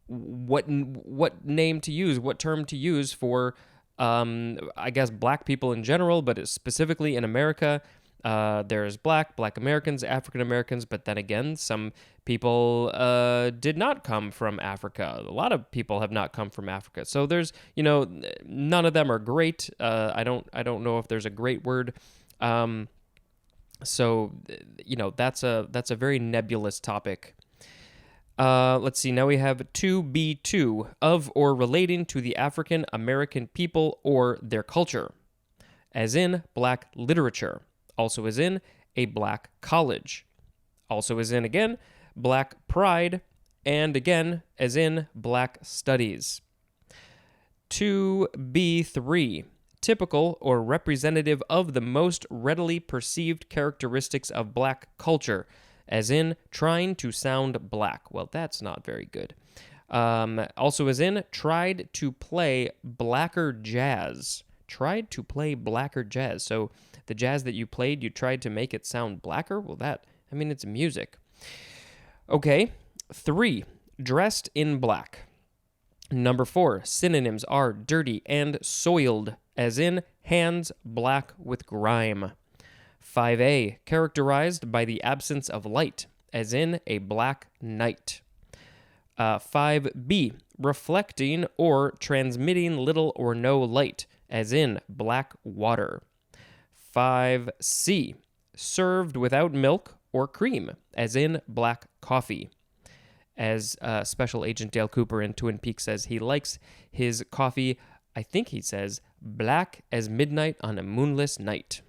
what name to use, what term to use for, I guess, black people in general, but specifically in America. There's black Americans, African Americans, but then again, some people did not come from Africa. A lot of people have not come from Africa. So there's, none of them are great. I don't know if there's a great word. So that's a very nebulous topic. Let's see. Now we have 2B2, of or relating to the African American people or their culture, as in black literature. Also as in a black college. Also as in, again, black pride. And again, as in black studies. 2B3, typical or representative of the most readily perceived characteristics of black culture, as in trying to sound black. Well, that's not very good. Also as in tried to play blacker jazz. Tried to play blacker jazz. So the jazz that you played, you tried to make it sound blacker? Well, it's music. Okay. 3, dressed in black. Number 4, synonyms are dirty and soiled, as in hands black with grime. 5A, characterized by the absence of light, as in a black night. 5B, reflecting or transmitting little or no light, as in black water. 5C, served without milk or cream, as in black coffee. As Special Agent Dale Cooper in Twin Peaks says, he likes his coffee, I think he says, black as midnight on a moonless night.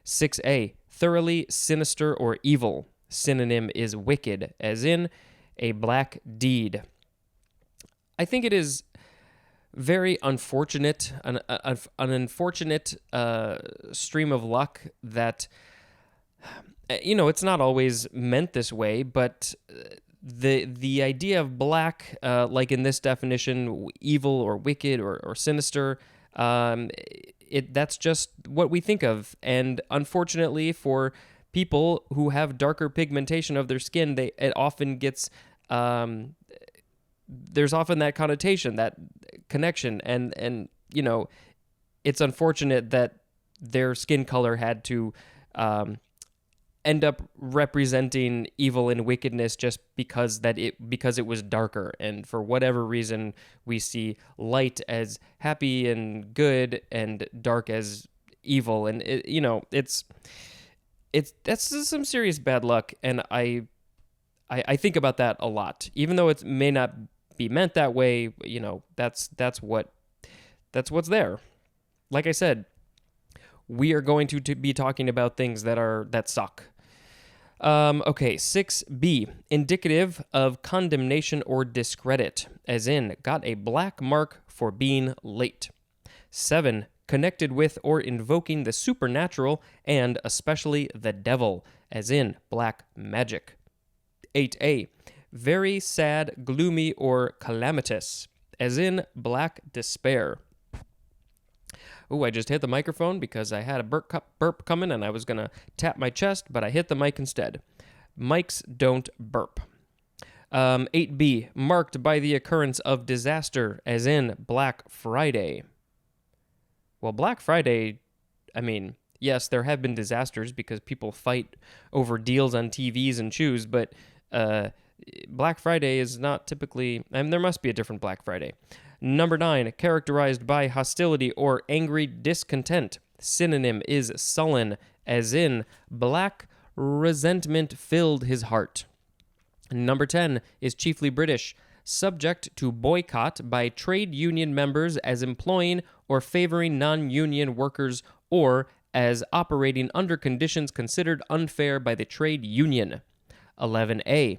6A, thoroughly sinister or evil. Synonym is wicked, as in a black deed. I think it is very unfortunate, an unfortunate stream of luck that, it's not always meant this way, but the idea of black, like in this definition, evil or wicked or sinister, that's just what we think of. And unfortunately for people who have darker pigmentation of their skin, it often gets there's often that connotation, that connection, and it's unfortunate that their skin color had to end up representing evil and wickedness just because it was darker. And for whatever reason, we see light as happy and good and dark as evil, and that's some serious bad luck. And I think about that a lot, even though it may not be meant that way. That's what's there. Like I said, we are going to be talking about things that suck. Okay, 6B, indicative of condemnation or discredit, as in got a black mark for being late. 7, connected with or invoking the supernatural and especially the devil, as in black magic. 8A, very sad, gloomy, or calamitous, as in black despair. Oh, I just hit the microphone because I had a burp coming and I was going to tap my chest, but I hit the mic instead. Mics don't burp. 8B, marked by the occurrence of disaster, as in Black Friday. Well, Black Friday, yes, there have been disasters because people fight over deals on TVs and shoes, but Black Friday is not typically, there must be a different Black Friday. Number 9, characterized by hostility or angry discontent. Synonym is sullen, as in black resentment filled his heart. Number 10 is chiefly British, subject to boycott by trade union members as employing or favoring non-union workers or as operating under conditions considered unfair by the trade union. 11A,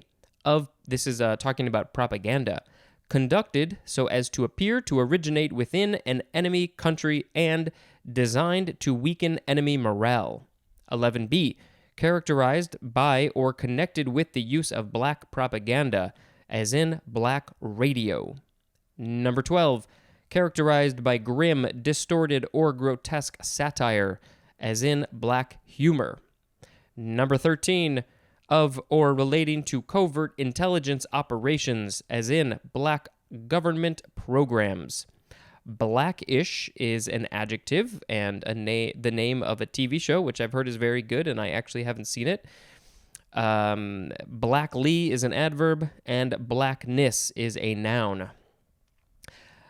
this is talking about propaganda, conducted so as to appear to originate within an enemy country and designed to weaken enemy morale. 11B, characterized by or connected with the use of black propaganda, as in black radio. Number 12, characterized by grim, distorted, or grotesque satire, as in black humor. Number 13, of or relating to covert intelligence operations, as in black government programs. Blackish is an adjective and the name of a TV show, which I've heard is very good, and I actually haven't seen it. Blackly is an adverb, and blackness is a noun.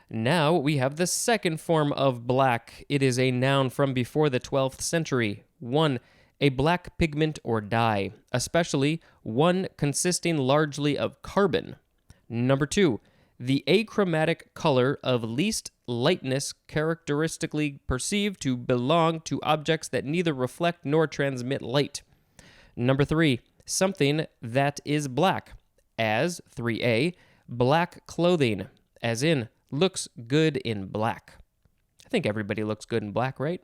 Now we have the second form of black. It is a noun from before the 12th century. 1, a black pigment or dye, especially one consisting largely of carbon. Number 2, the achromatic color of least lightness characteristically perceived to belong to objects that neither reflect nor transmit light. Number 3, something that is black, as 3A, black clothing, as in looks good in black. I think everybody looks good in black, right?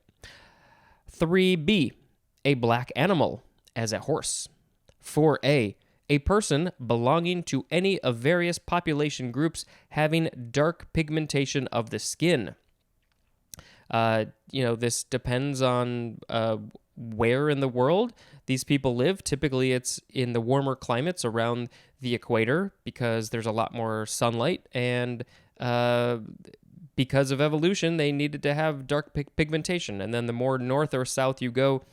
3B, a black animal, as a horse. 4A, a person belonging to any of various population groups having dark pigmentation of the skin. This depends on where in the world these people live. Typically, it's in the warmer climates around the equator because there's a lot more sunlight, and because of evolution, they needed to have dark pigmentation. And then the more north or south you go,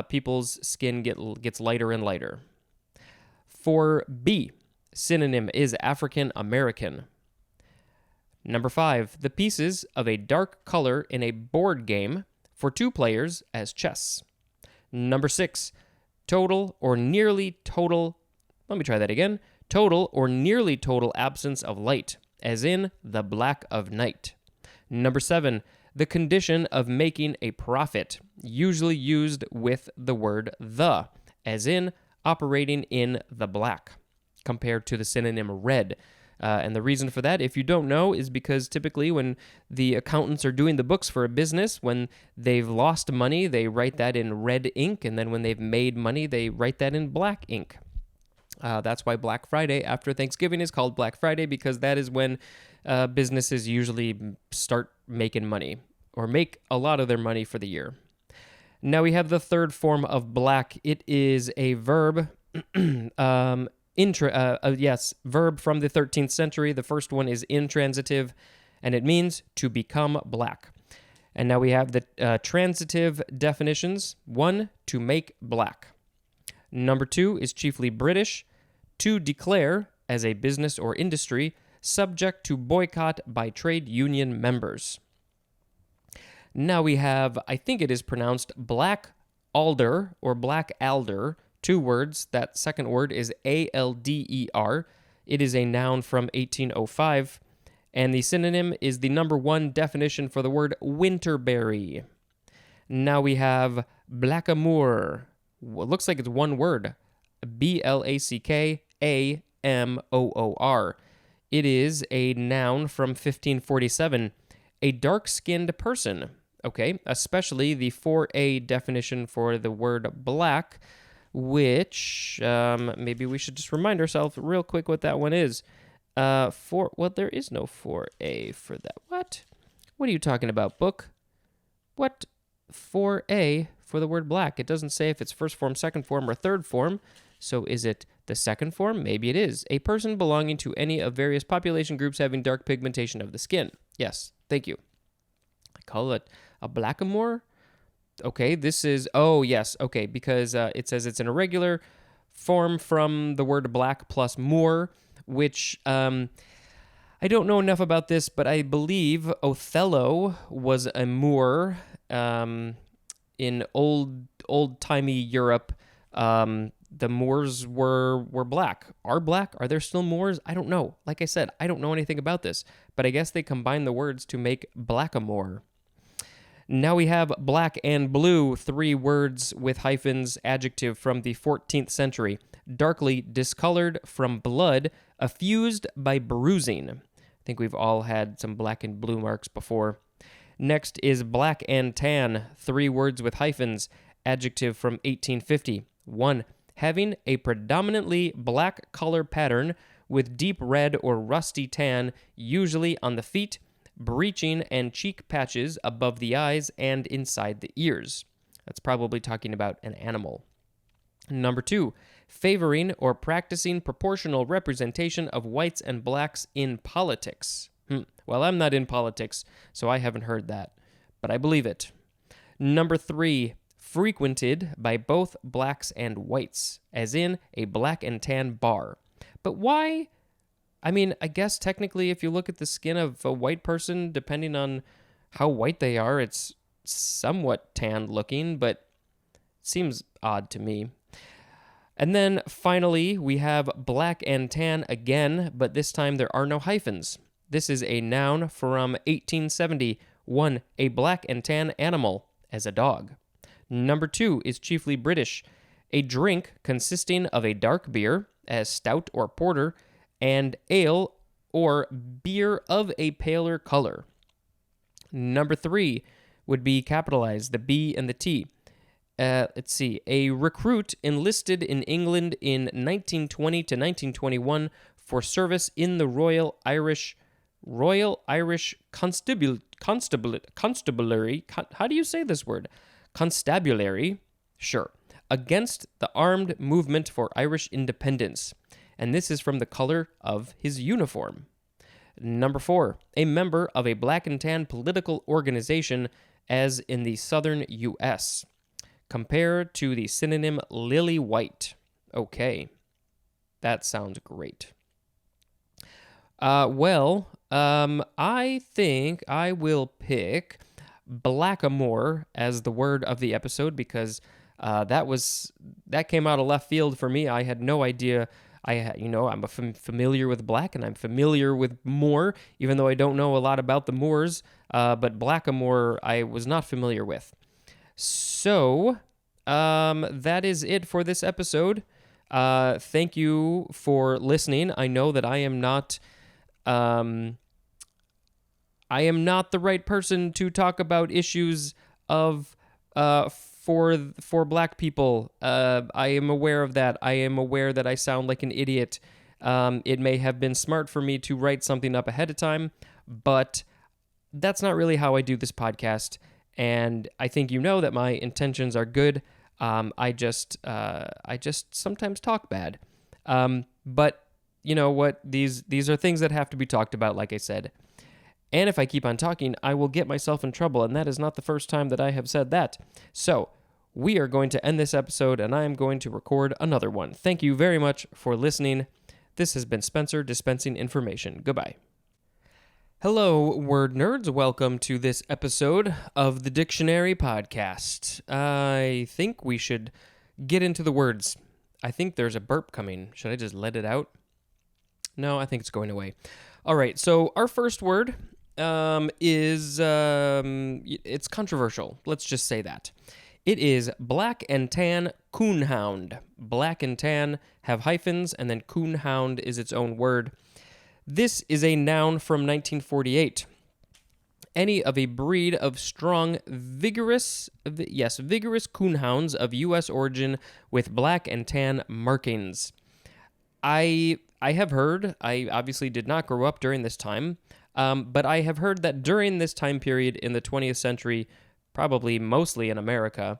people's skin gets lighter and lighter. For B, synonym is African American. Number 5, the pieces of a dark color in a board game for 2 players as chess. Number 6, total or nearly total, let me try that again, total or nearly total absence of light, as in the black of night. Number 7, the condition of making a profit, usually used with the word the, as in operating in the black, compared to the synonym red. And the reason for that, if you don't know, is because typically when the accountants are doing the books for a business, when they've lost money, they write that in red ink, and then when they've made money, they write that in black ink. That's why Black Friday after Thanksgiving is called Black Friday, because that is when businesses usually start making money, or make a lot of their money for the year. Now we have the third form of black. It is a verb. Verb from the 13th century. The first one is intransitive, and it means to become black. And now we have the transitive definitions. 1, to make black. Number 2 is chiefly British, to declare as a business or industry subject to boycott by trade union members. Now we have, I think it is pronounced black alder or black alder, 2 words. That second word is ALDER. It is a noun from 1805, and the synonym is the number 1 definition for the word winterberry. Now we have blackamoor. It looks like it's one word, BLACKAMOOR. It is a noun from 1547, a dark-skinned person. Okay, especially the 4A definition for the word black, which maybe we should just remind ourselves real quick what that one is. There is no 4A for that. What are you talking about, book? What 4A for the word black? It doesn't say if it's first form, second form, or third form. So is it the second form? Maybe it is. A person belonging to any of various population groups having dark pigmentation of the skin. Yes, thank you. I call it a blackamoor. Okay, this is, because it says it's an irregular form from the word black plus moor, which I don't know enough about this, but I believe Othello was a Moor in old-timey Europe. The Moors were black. Are black? Are there still Moors? I don't know. Like I said, I don't know anything about this, but I guess they combine the words to make blackamoor. Now we have black and blue, 3 words with hyphens, adjective from the 14th century. Darkly discolored from blood, effused by bruising. I think we've all had some black and blue marks before. Next is black and tan, 3 words with hyphens, adjective from 1850. 1, having a predominantly black color pattern with deep red or rusty tan, usually on the feet, breeching and cheek patches above the eyes and inside the ears. That's probably talking about an animal. Number 2, favoring or practicing proportional representation of whites and blacks in politics. Well, I'm not in politics, so I haven't heard that, but I believe it. Number 3, frequented by both blacks and whites, as in a black and tan bar. But why? I mean, I guess technically if you look at the skin of a white person, depending on how white they are, it's somewhat tan looking, but it seems odd to me. And then finally, we have black and tan again, but this time there are no hyphens. This is a noun from 1870. 1, a black and tan animal, as a dog. Number 2 is chiefly British, a drink consisting of a dark beer, as stout or porter, and ale or beer of a paler color. Number 3 would be capitalized, the B and the T. A recruit enlisted in England in 1920 to 1921 for service in the Royal Irish Constabulary. How do you say this word? Constabulary. Sure. Against the armed movement for Irish independence. And this is from the color of his uniform. Number 4, a member of a black and tan political organization, as in the southern U.S. Compare to the synonym lily white. Okay, that sounds great. I think I will pick blackamoor as the word of the episode because that came out of left field for me. I had no idea. I'm familiar with black and I'm familiar with moor, even though I don't know a lot about the moors. But blackamoor I was not familiar with. So that is it for this episode. Thank you for listening. I know that I am not the right person to talk about issues of for black people. I am aware of that. I am aware that I sound like an idiot. It may have been smart for me to write something up ahead of time, but that's not really how I do this podcast. And I think you know that my intentions are good. I just sometimes talk bad. But you know what? These are things that have to be talked about, like I said. And if I keep on talking, I will get myself in trouble, and that is not the first time that I have said that. So, we are going to end this episode, and I am going to record another one. Thank you very much for listening. This has been Spencer dispensing information. Goodbye. Hello, word nerds. Welcome to this episode of the Dictionary Podcast. I think we should get into the words. I think there's a burp coming. Should I just let it out? No, I think it's going away. All right, so our first word is it's controversial. Let's just say that. It is black and tan coonhound. Black and tan have hyphens, and then coonhound is its own word. This is a noun from 1948. Any of a breed of strong, vigorous coonhounds of U.S. origin with black and tan markings. I have heard, I obviously did not grow up during this time, but I have heard that during this time period in the 20th century, probably mostly in America,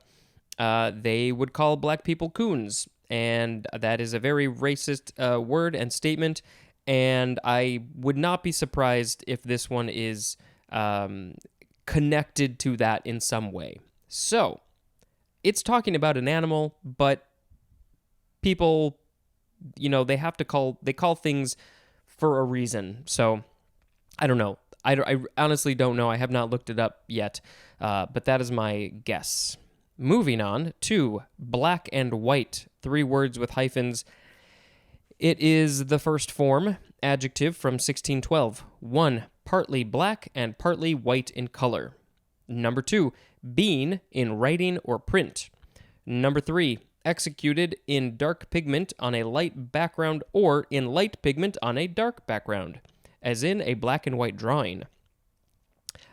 they would call black people coons, and that is a very racist word and statement, and I would not be surprised if this one is connected to that in some way. So, it's talking about an animal, but people, they call things for a reason. So, I don't know. I honestly don't know. I have not looked it up yet, but that is my guess. Moving on to black and white, 3 words with hyphens. It is the first form, adjective from 1612. 1, partly black and partly white in color. Number 2, being in writing or print. Number 3, executed in dark pigment on a light background or in light pigment on a dark background, as in a black and white drawing.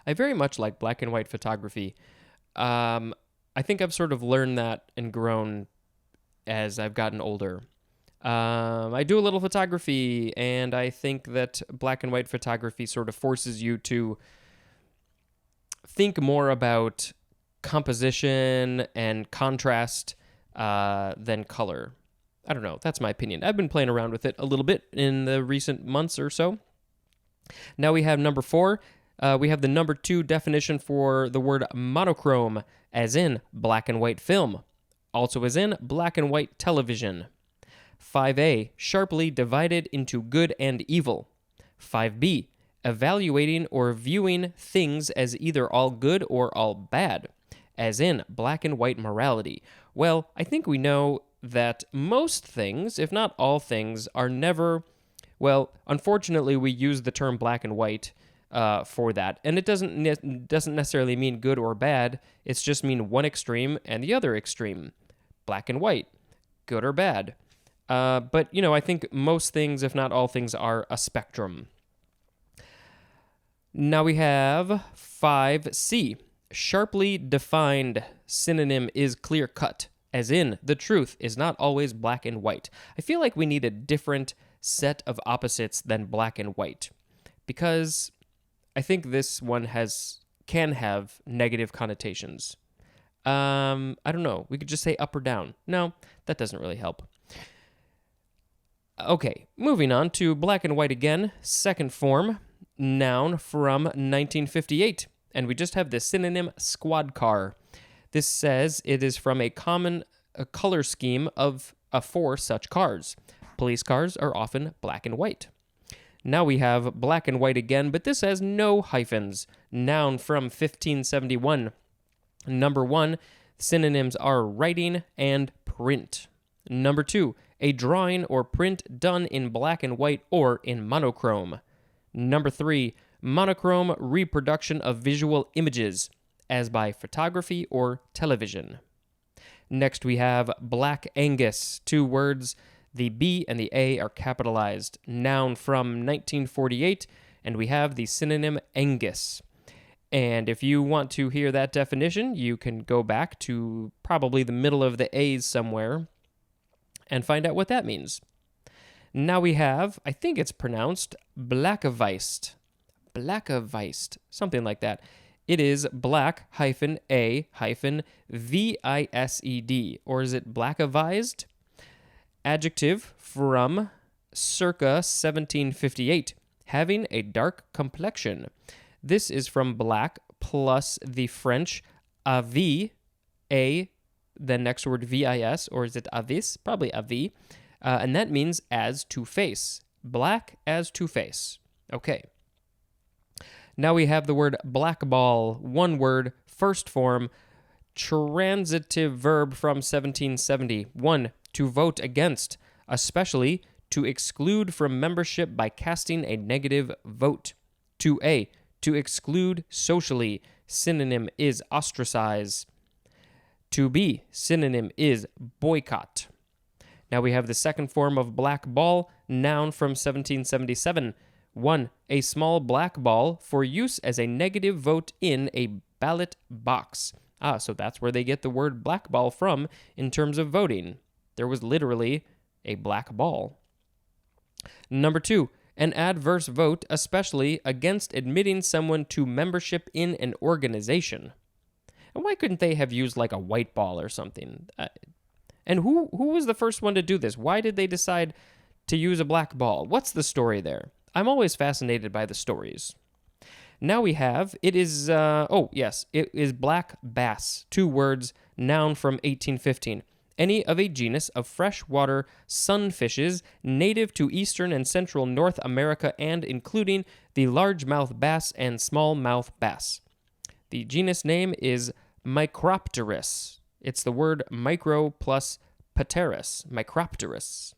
I very much like black and white photography. I think I've sort of learned that and grown as I've gotten older. I do a little photography, and I think that black and white photography sort of forces you to think more about composition and contrast than color. I don't know. That's my opinion. I've been playing around with it a little bit in the recent months or so. Now we have number 4. We have the number 2 definition for the word monochrome, as in black and white film, also as in black and white television. 5a, sharply divided into good and evil. 5b, evaluating or viewing things as either all good or all bad, as in black and white morality. Well, I think we know that most things, if not all things, are never, well, unfortunately we use the term black and white for that. And it doesn't necessarily mean good or bad. It's just mean one extreme and the other extreme. Black and white, good or bad. But, I think most things, if not all things, are a spectrum. Now we have 5c. Sharply defined synonym is clear cut, as in the truth is not always black and white. I feel like we need a different set of opposites than black and white, because I think this one can have negative connotations. I don't know. We could just say up or down. No, that doesn't really help. Okay, moving on to black and white again, second form. noun from 1958. And we just have the synonym squad car. This says it is from a common color scheme of for such cars. Police cars are often black and white. Now we have black and white again, but this has no hyphens. Noun from 1571. Number 1, synonyms are writing and print. Number 2, a drawing or print done in black and white or in monochrome. Number 3, monochrome reproduction of visual images, as by photography or television. Next we have Black Angus, 2 words. The B and the A are capitalized. Noun from 1948, and we have the synonym Angus. And if you want to hear that definition, you can go back to probably the middle of the A's somewhere and find out what that means. Now we have, I think it's pronounced Blackeweist. Blackeweist, something like that. It is black-a-vised, or is it blackeweised? Adjective from circa 1758, having a dark complexion. This is from black plus the French avis, the next word vis, or is it avis? Probably avis. And that means as to face. Black as to face. Okay. Now we have the word blackball, 1 word, first form, transitive verb from 1770. 1, to vote against, especially to exclude from membership by casting a negative vote. 2a, to exclude socially, synonym is ostracize. 2b, synonym is boycott. Now we have the second form of black ball, noun from 1777. 1, a small black ball for use as a negative vote in a ballot box. So that's where they get the word black ball from in terms of voting. There was literally a black ball. Number 2, an adverse vote, especially against admitting someone to membership in an organization. And why couldn't they have used like a white ball or something? And who was the first one to do this? Why did they decide to use a black ball? What's the story there? I'm always fascinated by the stories. Now we have, it is black bass, 2 words, noun from 1815. Any of a genus of freshwater sunfishes native to eastern and central North America and including the largemouth bass and smallmouth bass. The genus name is Micropterus. It's the word micro plus pteris, Micropterus.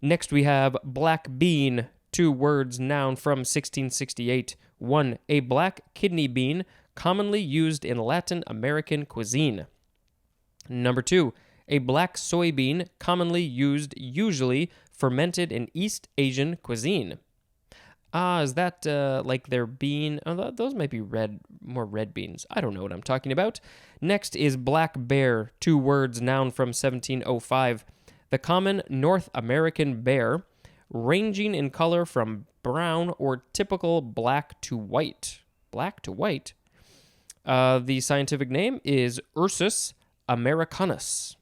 Next we have black bean, 2 words, noun from 1668. 1, a black kidney bean commonly used in Latin American cuisine. Number 2, a black soybean commonly used, usually fermented in East Asian cuisine. Is that like their bean? Oh, those might be more red beans. I don't know what I'm talking about. Next is black bear, 2 words, noun from 1705. The common North American bear, ranging in color from brown or typical black to white. Black to white. The scientific name is Ursus americanus.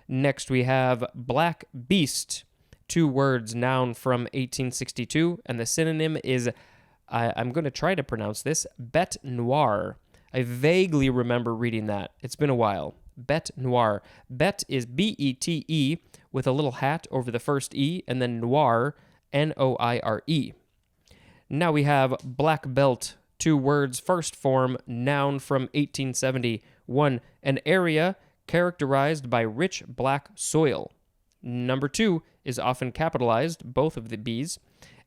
Next we have black beast, 2 words, noun from 1862, and the synonym is, I'm going to try to pronounce this, bête noire. I vaguely remember reading that. It's been a while. Bête noire. Bête is B-E-T-E with a little hat over the first E, and then noir, N-O-I-R-E. Now we have black belt, 2 words, first form, noun from 1870. 1, an area characterized by rich black soil. Number 2 is often capitalized, both of the B's,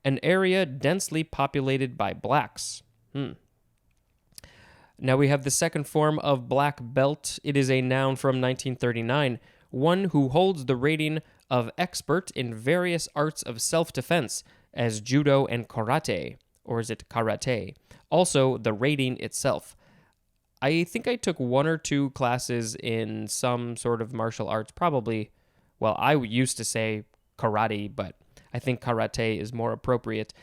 an area densely populated by blacks. Now we have the second form of black belt. It is a noun from 1939, one who holds the rating of expert in various arts of self-defense, as judo and karate, or is it karate? Also, the rating itself. I think I took 1 or 2 classes in some sort of martial arts, probably, well, I used to say karate, but I think karate is more appropriate.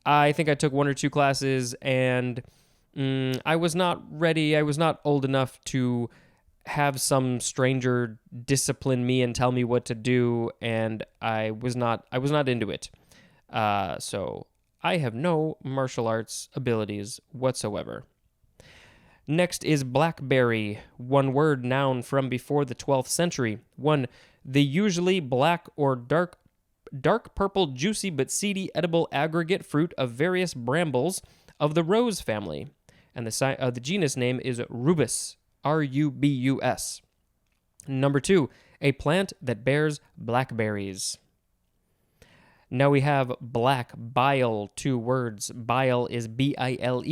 I think I took 1 or 2 classes, and I was not ready. I was not old enough to have some stranger discipline me and tell me what to do, and I was not into it. So I have no martial arts abilities whatsoever. Next is blackberry, one word, noun from before the 12th century. 1. The usually black or dark purple, juicy but seedy edible aggregate fruit of various brambles of the rose family. And the genus name is rubus, Rubus. Number 2, a plant that bears blackberries. Now we have black bile, 2 words. Bile is Bile,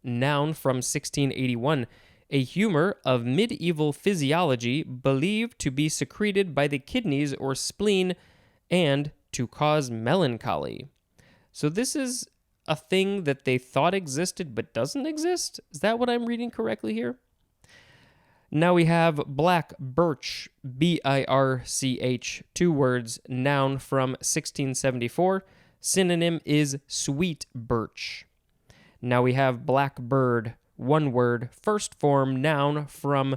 noun from 1681. A humor of medieval physiology believed to be secreted by the kidneys or spleen and to cause melancholy. So this is a thing that they thought existed but doesn't exist? Is that what I'm reading correctly here? Now we have black birch, Birch, 2 words, noun from 1674. Synonym is sweet birch. Now we have blackbird, 1 word, first form, noun from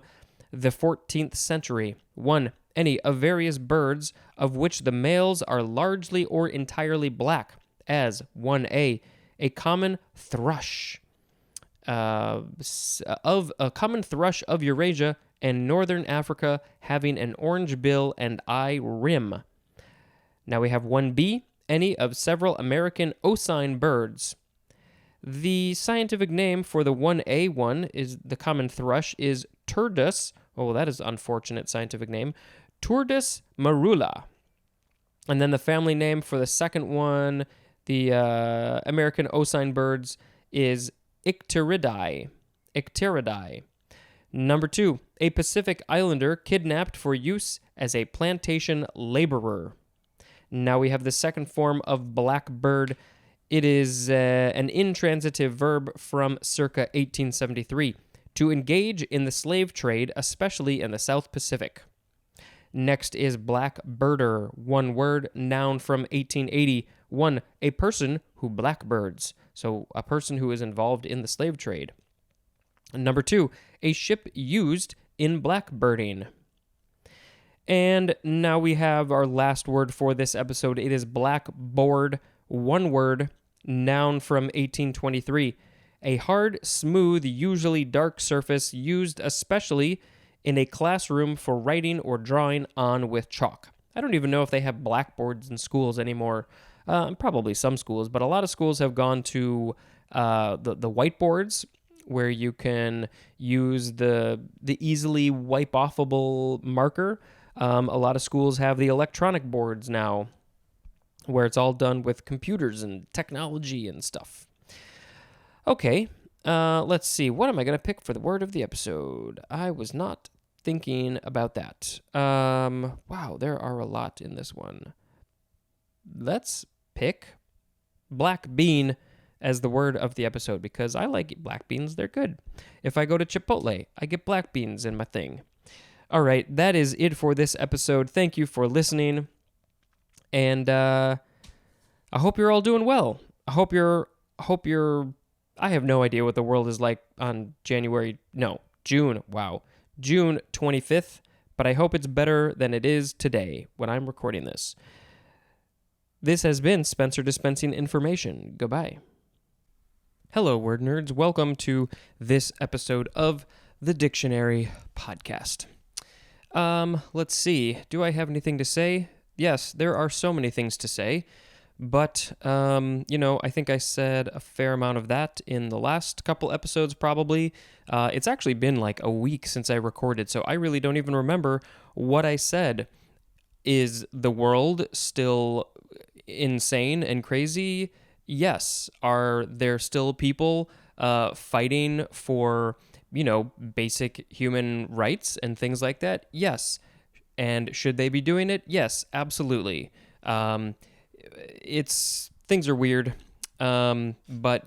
the 14th century. 1. Any of various birds of which the males are largely or entirely black, as 1a, a common thrush. Of a common thrush of Eurasia and northern Africa, having an orange bill and eye rim. Now we have 1b, any of several American oscine birds. The scientific name for the 1a one is the common thrush is Turdus. Oh, that is an unfortunate scientific name. Turdus marula. And then the family name for the second one, the American oscine birds, is Icteridae. Number 2, a Pacific Islander kidnapped for use as a plantation laborer. Now we have the second form of blackbird. It is an intransitive verb from circa 1873, to engage in the slave trade, especially in the South Pacific. Next is blackbirder, 1 word, noun from 1880. 1, a person who blackbirds, so a person who is involved in the slave trade. Number 2, a ship used in blackbirding. And now we have our last word for this episode. It is blackboard, 1 word, noun from 1823. A hard, smooth, usually dark surface used especially in a classroom for writing or drawing on with chalk. I don't even know if they have blackboards in schools anymore. Probably some schools, but a lot of schools have gone to the whiteboards where you can use the easily wipe-offable marker. A lot of schools have the electronic boards now where it's all done with computers and technology and stuff. Okay, let's see. What am I going to pick for the word of the episode? I was not thinking about that. Wow, there are a lot in this one. Let's pick black bean as the word of the episode because I like black beans. They're good. If I go to Chipotle, I get black beans in my thing. All right, that is it for this episode. Thank you for listening. And I hope you're all doing well. I hope you're I have no idea what the world is like on June 25th, but I hope it's better than it is today when I'm recording this. This has been Spencer dispensing information. Goodbye. Hello, word nerds. Welcome to this episode of the Dictionary Podcast. Let's see. Do I have anything to say? Yes, there are so many things to say, but, I think I said a fair amount of that in the last couple episodes, probably. It's actually been like a week since I recorded, so I really don't even remember what I said. Is the world still insane and crazy? Yes. Are there still people fighting for, basic human rights and things like that? Yes. And should they be doing it? Yes, absolutely. Things are weird, but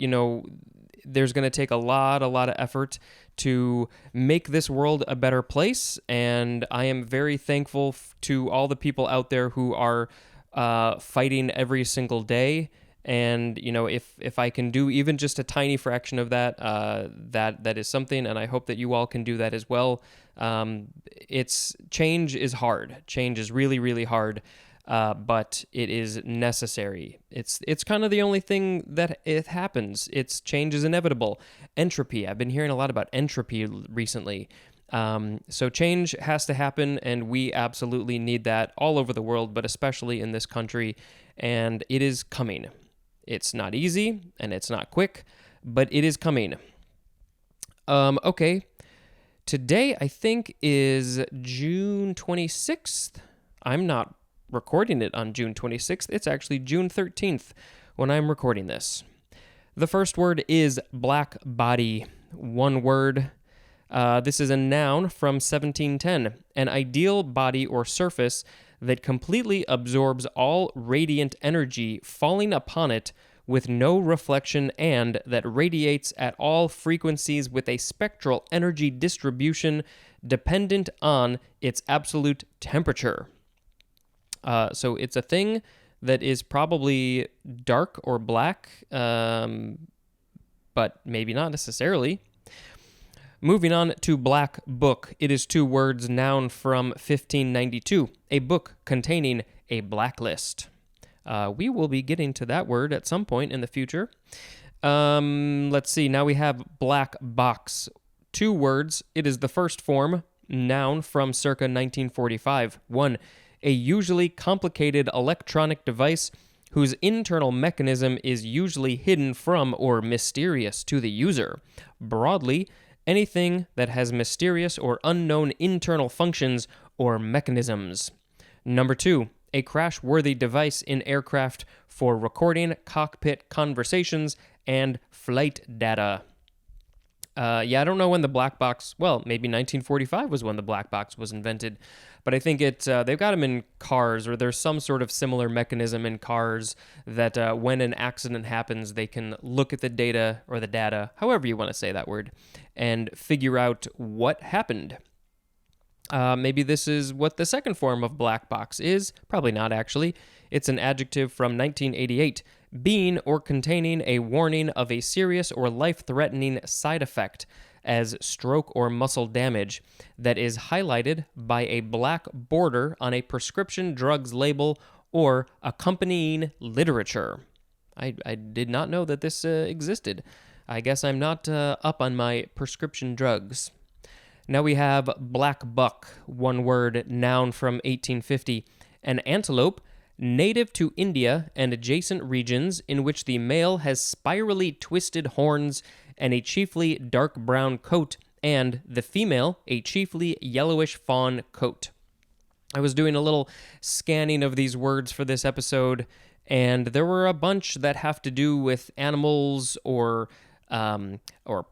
there's going to take a lot of effort to make this world a better place, and I am very thankful to all the people out there who are fighting every single day. And if I can do even just a tiny fraction of that, that is something, and I hope that you all can do that as well. Change is hard. Change is really, really hard. but it is necessary. It's kind of the only thing that it happens. Change is inevitable. Entropy. I've been hearing a lot about entropy recently. So change has to happen, and we absolutely need that all over the world, but especially in this country, and it is coming. It's not easy, and it's not quick, but it is coming. Okay. Today, I think, is June 26th. I'm not recording it on June 26th. It's actually June 13th when I'm recording this. The first word is black body. One word. This is a noun from 1710, an ideal body or surface that completely absorbs all radiant energy falling upon it with no reflection and that radiates at all frequencies with a spectral energy distribution dependent on its absolute temperature. So it's a thing that is probably dark or black, but maybe not necessarily. Moving on to black book. It is two words, noun from 1592, a book containing a blacklist. We will be getting to that word at some point in the future. Let's see. Now we have black box. Two words. It is the first form, noun from circa 1945. One, a usually complicated electronic device whose internal mechanism is usually hidden from or mysterious to the user. Broadly, anything that has mysterious or unknown internal functions or mechanisms. Number two, a crash-worthy device in aircraft for recording cockpit conversations and flight data. I don't know when the black box, maybe 1945 was when the black box was invented, but I think they've got them in cars, or there's some sort of similar mechanism in cars that when an accident happens, they can look at the data, or the data, however you want to say that word, and figure out what happened. Maybe this is what the second form of black box is. Probably not, actually. It's an adjective from 1988, being or containing a warning of a serious or life-threatening side effect, as stroke or muscle damage, that is highlighted by a black border on a prescription drugs label or accompanying literature. I did not know that this existed. I guess I'm not up on my prescription drugs. Now we have black buck, one word, noun from 1850, an antelope native to India and adjacent regions in which the male has spirally twisted horns and a chiefly dark brown coat, and the female a chiefly yellowish fawn coat. I was doing a little scanning of these words for this episode, and there were a bunch that have to do with animals or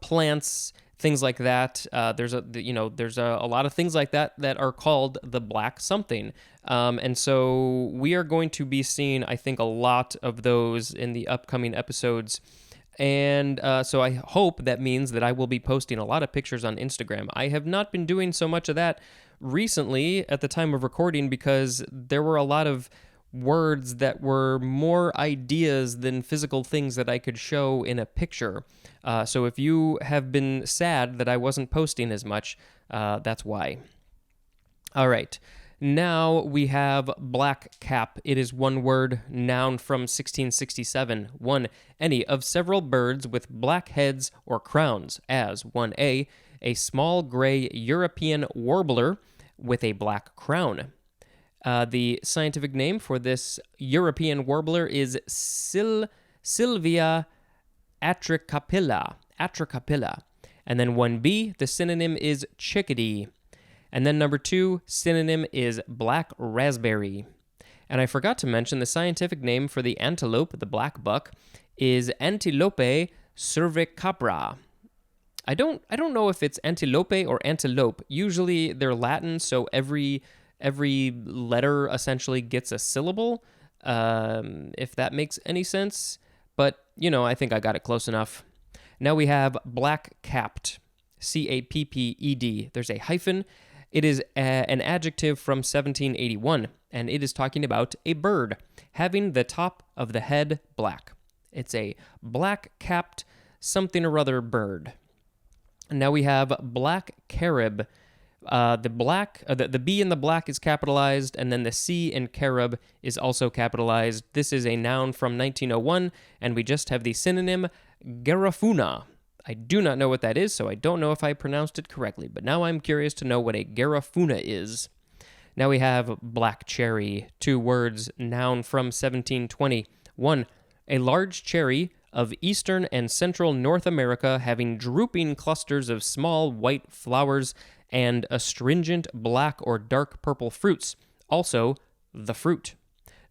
plants, things like that. There's a lot of things like that are called the black something. And so we are going to be seeing, I think, a lot of those in the upcoming episodes. And so I hope that means that I will be posting a lot of pictures on Instagram. I have not been doing so much of that recently at the time of recording because there were a lot of words that were more ideas than physical things that I could show in a picture. So if you have been sad that I wasn't posting as much, that's why. All right. Now we have black cap. It is one word, noun from 1667. 1. Any of several birds with black heads or crowns, as 1a, a small gray European warbler with a black crown. The scientific name for this European warbler is Sylvia atricapilla. And then 1b, the synonym is chickadee. And then number 2, synonym is black raspberry. And I forgot to mention the scientific name for the antelope, the black buck, is Antilope cervicapra. I don't know if it's antilope or antelope. Usually they're Latin, so every letter essentially gets a syllable, if that makes any sense. But, I think I got it close enough. Now we have black-capped, capped. There's a hyphen. It is an adjective from 1781, and it is talking about a bird having the top of the head black. It's a black-capped something or other bird. Now we have black carib, The B in the black is capitalized, and then the C in carob is also capitalized. This is a noun from 1901, and we just have the synonym garafuna. I do not know what that is, so I don't know if I pronounced it correctly, but now I'm curious to know what a garafuna is. Now we have black cherry, 2 words, noun from 1720. 1. A large cherry of eastern and central North America having drooping clusters of small white flowers and astringent black or dark purple fruits. Also, the fruit.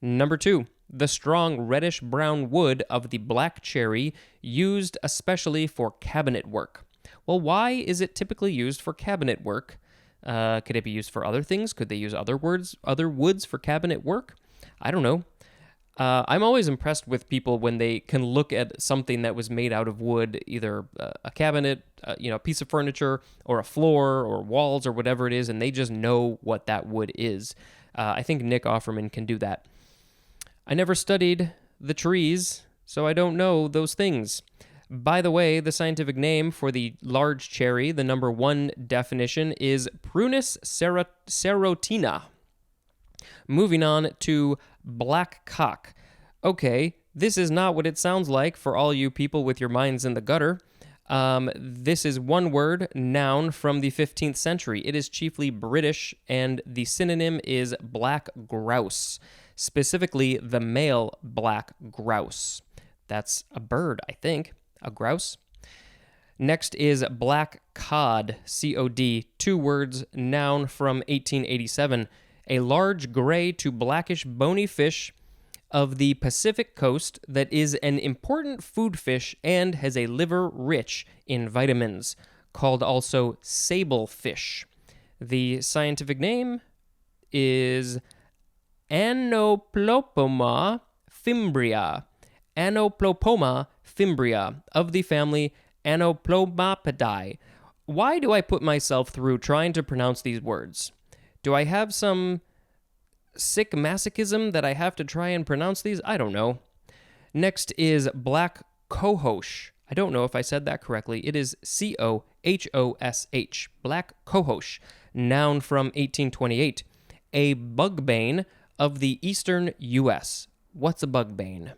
Number 2. The strong reddish-brown wood of the black cherry used especially for cabinet work. Well, why is it typically used for cabinet work? Could it be used for other things? Could they use other woods for cabinet work? I don't know. I'm always impressed with people when they can look at something that was made out of wood, either a cabinet, a piece of furniture, or a floor, or walls, or whatever it is, and they just know what that wood is. I think Nick Offerman can do that. I never studied the trees, so I don't know those things. By the way, the scientific name for the large cherry, the number 1 definition, is Prunus serotina. Moving on to black cock. Okay, this is not what it sounds like for all you people with your minds in the gutter. This is 1 word, noun from the 15th century. It is chiefly British, and the synonym is black grouse. Specifically, the male black grouse. That's a bird, I think. A grouse. Next is black cod, C-O-D, 2 words, noun from 1887. A large gray to blackish bony fish of the Pacific coast that is an important food fish and has a liver rich in vitamins, called also sable fish. The scientific name is Anoplopoma fimbria. Anoplopoma fimbria, of the family Anoplomapidae. Why do I put myself through trying to pronounce these words? Do I have some sick masochism that I have to try and pronounce these? I don't know. Next is black cohosh. I don't know if I said that correctly. It is C-O-H-O-S-H. Black cohosh. Noun from 1828. A bugbane of the eastern U.S. What's a bugbane?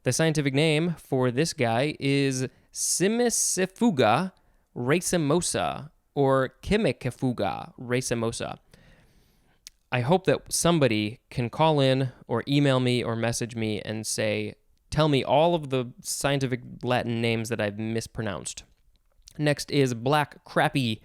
The scientific name for this guy is Simicifuga racemosa, or Chimicafuga racemosa. I hope that somebody can call in or email me or message me and tell me all of the scientific Latin names that I've mispronounced. Next is black crappie,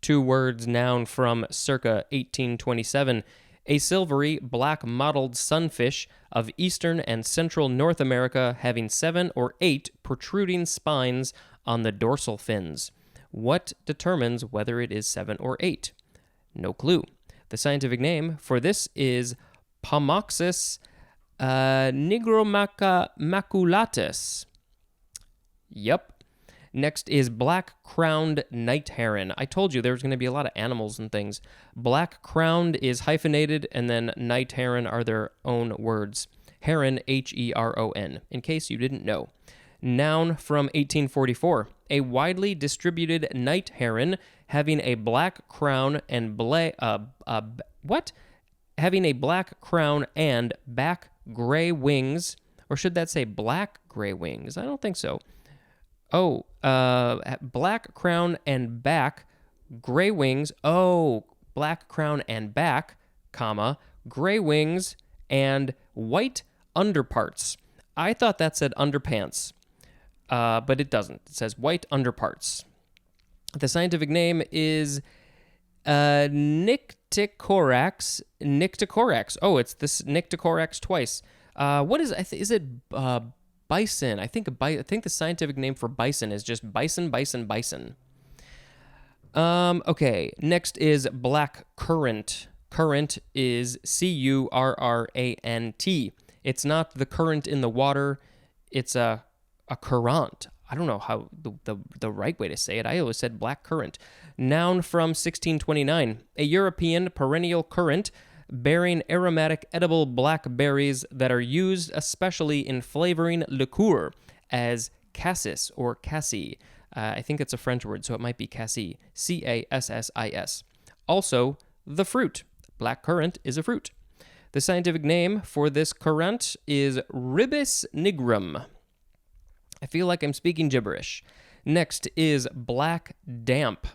2 words, noun from circa 1827. A silvery, black mottled sunfish of eastern and central North America having 7 or 8 protruding spines on the dorsal fins. What determines whether it is 7 or 8? No clue. The scientific name for this is Pomoxis nigromaculatus. Yep. Next is black-crowned night heron. I told you there was going to be a lot of animals and things. Black-crowned is hyphenated, and then night heron are their own words. Heron, H-E-R-O-N, in case you didn't know. Noun from 1844. A widely distributed night heron having a black crown and having a black crown and back gray wings, or should that say black gray wings? I don't think so. Black crown and back, gray wings. Oh, black crown and back, comma, gray wings and white underparts. I thought that said underpants, but it doesn't. It says white underparts. The scientific name is Nycticorax. Nycticorax. Oh, it's this Nycticorax twice. What is it? Bison. I think the scientific name for bison is just bison. Okay. Next is black currant. Current is C-U-R-R-A-N-T. It's not the current in the water. It's a currant. I don't know how the right way to say it. I always said black currant. Noun from 1629. A European perennial currant bearing aromatic edible black berries that are used especially in flavoring liqueur as cassis or cassis. I think it's a French word, so it might be cassis. C-A-S-S-I-S. Also, the fruit. Black currant is a fruit. The scientific name for this currant is Ribes nigrum. I feel like I'm speaking gibberish. Next is black damp.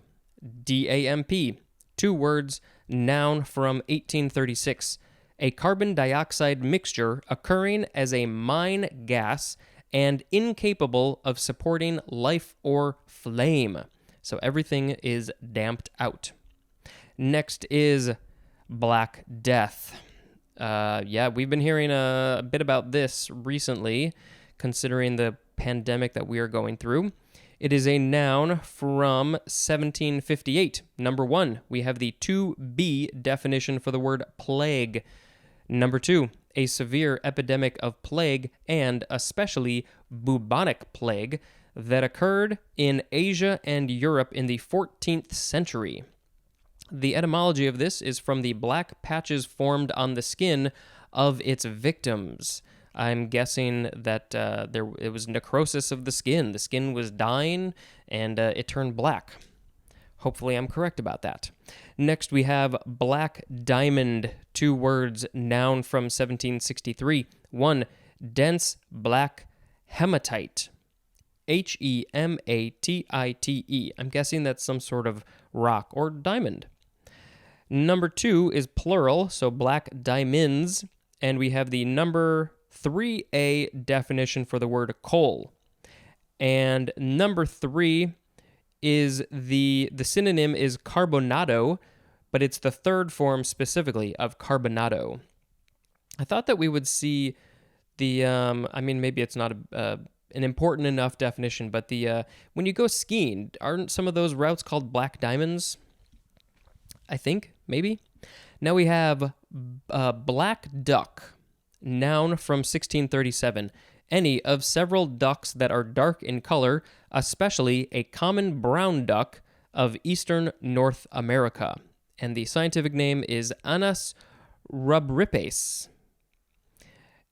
D-A-M-P. 2 words, noun from 1836. A carbon dioxide mixture occurring as a mine gas and incapable of supporting life or flame. So everything is damped out. Next is Black Death. We've been hearing a bit about this recently, considering the pandemic that we are going through. It is a noun from 1758. Number 1, we have the 2B definition for the word plague. Number 2, a severe epidemic of plague, and especially bubonic plague, that occurred in Asia and Europe in the 14th century. The etymology of this is from the black patches formed on the skin of its victims. I'm guessing that it was necrosis of the skin. The skin was dying, and it turned black. Hopefully I'm correct about that. Next, we have black diamond, 2 words, noun from 1763. 1, dense black hematite. Hematite. I'm guessing that's some sort of rock or diamond. Number 2 is plural, so black diamonds. And we have the number 3A definition for the word coal. And number 3 is the synonym is carbonado, but it's the 3rd form specifically of carbonado. I thought that we would see the, maybe it's not an important enough definition, but when you go skiing, aren't some of those routes called black diamonds? I think, maybe. Now we have black duck, noun from 1637. Any of several ducks that are dark in color, especially a common brown duck of eastern North America. And the scientific name is Anas rubripes.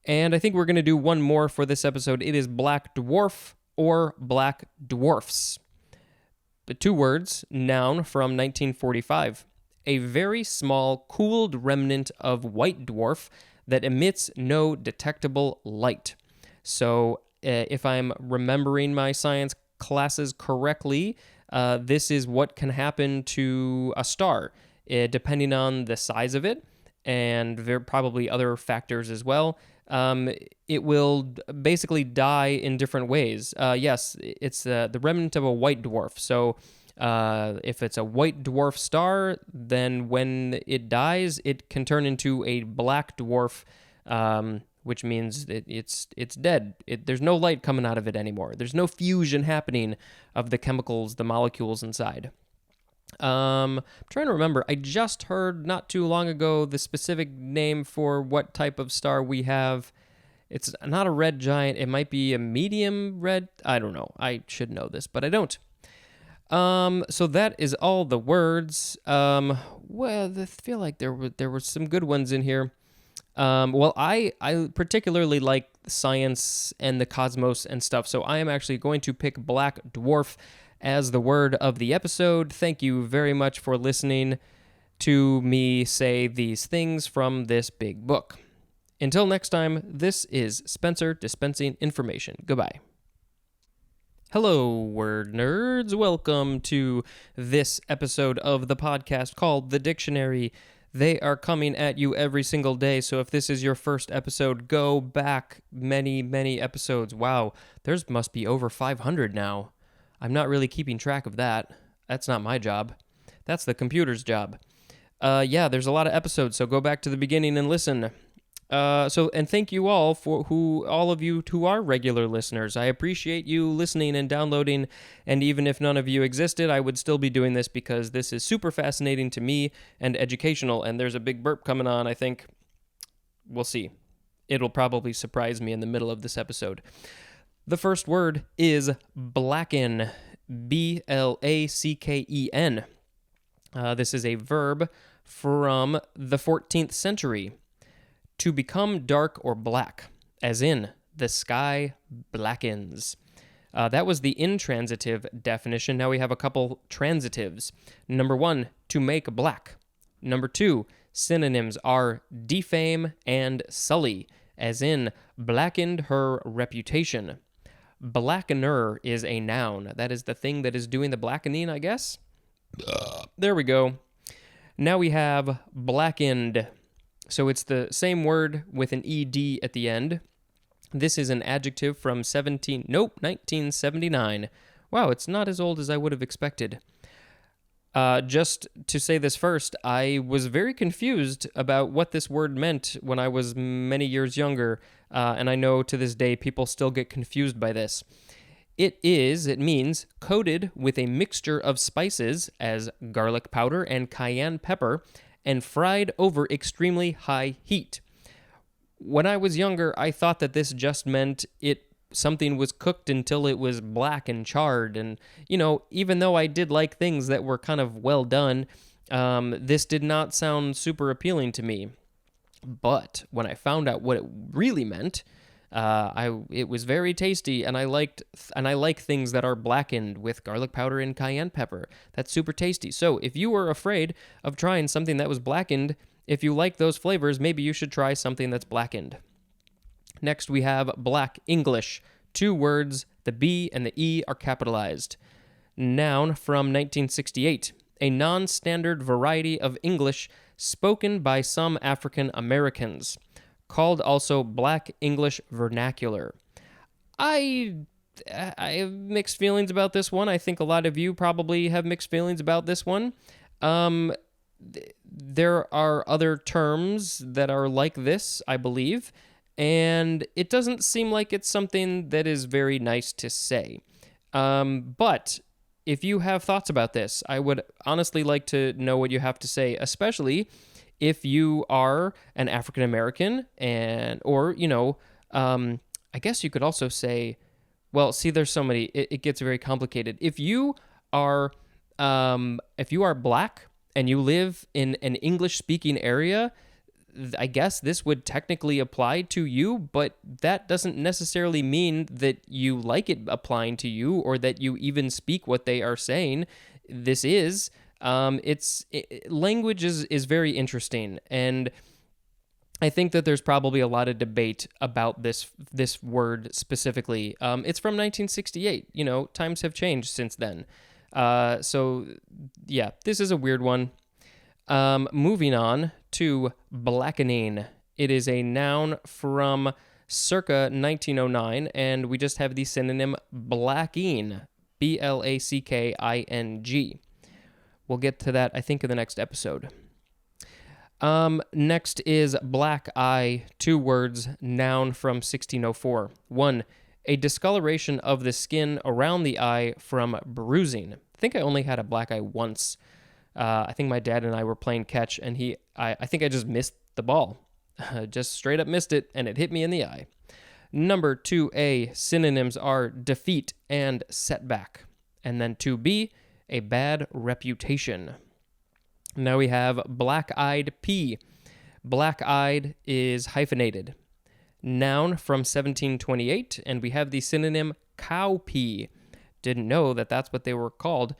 And I think we're going to do one more for this episode. It is black dwarf or black dwarfs. The 2 words, noun from 1945. A very small, cooled remnant of white dwarf that emits no detectable light. So if I'm remembering my science classes correctly, this is what can happen to a star, depending on the size of it, and there are probably other factors as well. It will basically die in different ways. Yes, it's the remnant of a white dwarf. So if it's a white dwarf star, then when it dies, it can turn into a black dwarf, which means it's dead. There's no light coming out of it anymore. There's no fusion happening of the chemicals, the molecules inside. I'm trying to remember. I just heard not too long ago the specific name for what type of star we have. It's not a red giant. It might be a medium red. I don't know. I should know this, but I don't. So that is all the words. Well, I feel like there were some good ones in here. I particularly like science and the cosmos and stuff, so I am actually going to pick black dwarf as the word of the episode. Thank you very much for listening to me say these things from this big book. Until next time, this is Spencer dispensing information. Goodbye. Hello, word nerds. Welcome to this episode of the podcast called The Dictionary. They are coming at you every single day, so if this is your first episode, go back many, many episodes. Wow, there's must be over 500 now. I'm not really keeping track of that. That's not my job. That's the computer's job. There's a lot of episodes, so go back to the beginning and listen. And thank you all all of you who are regular listeners. I appreciate you listening and downloading, and even if none of you existed, I would still be doing this because this is super fascinating to me and educational, and there's a big burp coming on, I think. We'll see. It'll probably surprise me in the middle of this episode. The first word is blacken, B-L-A-C-K-E-N. This is a verb from the 14th century. To become dark or black, as in, the sky blackens. That was the intransitive definition. Now we have a couple transitives. Number 1, to make black. Number 2, synonyms are defame and sully, as in blackened her reputation. Blackener is a noun. That is the thing that is doing the blackening, I guess. There we go. Now we have blackened. So it's the same word with an ed at the end. This is an adjective from 1979. Wow, it's not as old as I would have expected. Just to say this first, I was very confused about what this word meant when I was many years younger, and I know to this day people still get confused by this. It means coated with a mixture of spices as garlic powder and cayenne pepper and fried over extremely high heat. When I was younger, I thought that this just meant something was cooked until it was black and charred. And, even though I did like things that were kind of well done, this did not sound super appealing to me. But when I found out what it really meant, it was very tasty, and I like things that are blackened with garlic powder and cayenne pepper. That's super tasty. So if you were afraid of trying something that was blackened, if you like those flavors, maybe you should try something that's blackened. Next, we have Black English. 2 words, the B and the E are capitalized. Noun from 1968. A non-standard variety of English spoken by some African Americans, called also Black English Vernacular. I have mixed feelings about this one. I think a lot of you probably have mixed feelings about this one. There are other terms that are like this, I believe, and it doesn't seem like it's something that is very nice to say. But if you have thoughts about this, I would honestly like to know what you have to say, especially if you are an African American or I guess you could also say, well, see, there's so many, it gets very complicated. If you are black and you live in an English-speaking area, I guess this would technically apply to you, but that doesn't necessarily mean that you like it applying to you or that you even speak what they are saying. This is, language is very interesting, and I think that there's probably a lot of debate about this word specifically. It's from 1968. Times have changed since then. So yeah, this is a weird one. Moving on to blackening. It is a noun from circa 1909, and we just have the synonym blacking, Blacking. We'll get to that, I think, in the next episode. Next is black eye, 2 words, noun from 1604. 1, a discoloration of the skin around the eye from bruising. I think I only had a black eye once. I think my dad and I were playing catch, and I think I just missed the ball. Just straight up missed it, and it hit me in the eye. Number 2A, synonyms are defeat and setback. And then 2B, a bad reputation. Now we have black-eyed pea. Black-eyed is hyphenated. Noun from 1728, and we have the synonym cowpea. Didn't know that that's what they were called.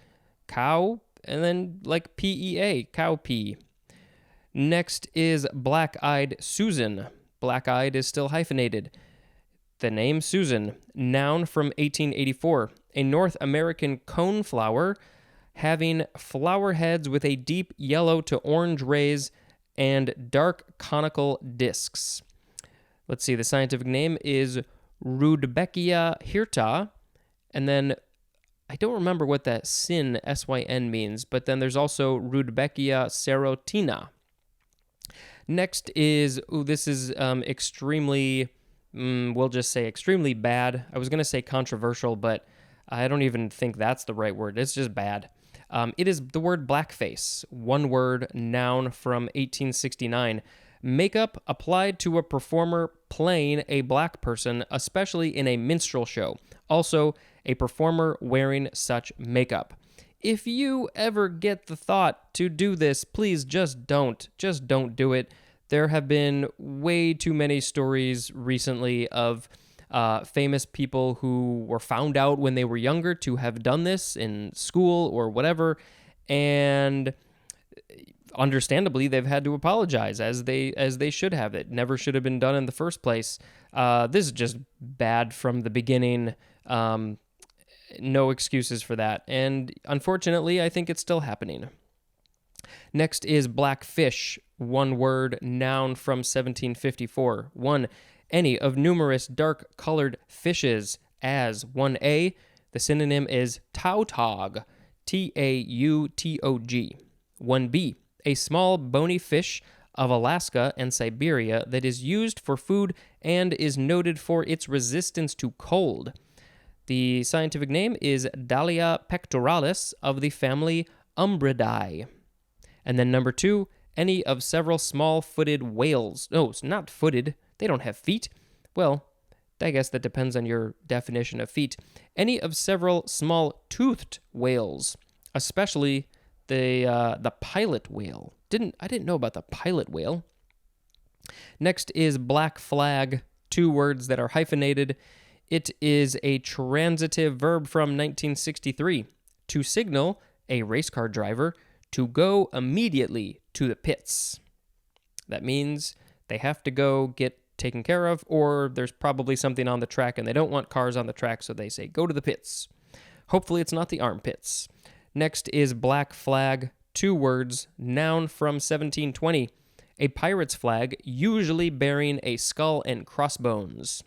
Cow, and then like PEA, cowpea. Next is black-eyed Susan. Black-eyed is still hyphenated. The name Susan. Noun from 1884. A North American coneflower having flower heads with a deep yellow to orange rays and dark conical discs. Let's see, the scientific name is Rudbeckia hirta, and then I don't remember what that syn, S-Y-N, means, but then there's also Rudbeckia serotina. Next is, this is extremely, we'll just say extremely bad. I was going to say controversial, but I don't even think that's the right word. It's just bad. It is the word blackface, 1 word, noun from 1869. Makeup applied to a performer playing a black person, especially in a minstrel show. Also, a performer wearing such makeup. If you ever get the thought to do this, please just don't. Just don't do it. There have been way too many stories recently of famous people who were found out when they were younger to have done this in school or whatever, and understandably they've had to apologize as they should have. It never should have been done in the first place. This is just bad from the beginning. No excuses for that, and unfortunately I think it's still happening. Next is blackfish, one word, noun from 1754. 1. Any of numerous dark-colored fishes, as 1a. The synonym is tautog, Tautog. 1b. A small bony fish of Alaska and Siberia that is used for food and is noted for its resistance to cold. The scientific name is Dalia pectoralis of the family Umbridae. And then number 2, any of several small-footed whales. No, it's not footed. They don't have feet. Well, I guess that depends on your definition of feet. Any of several small-toothed whales, especially the pilot whale. I didn't know about the pilot whale. Next is black flag, 2 words that are hyphenated. It is a transitive verb from 1963. To signal a race car driver to go immediately to the pits. That means they have to go get taken care of, or there's probably something on the track and they don't want cars on the track, so they say go to the pits. Hopefully it's not the armpits. Next is black flag, 2 words, noun from 1720. A pirate's flag, usually bearing a skull and crossbones.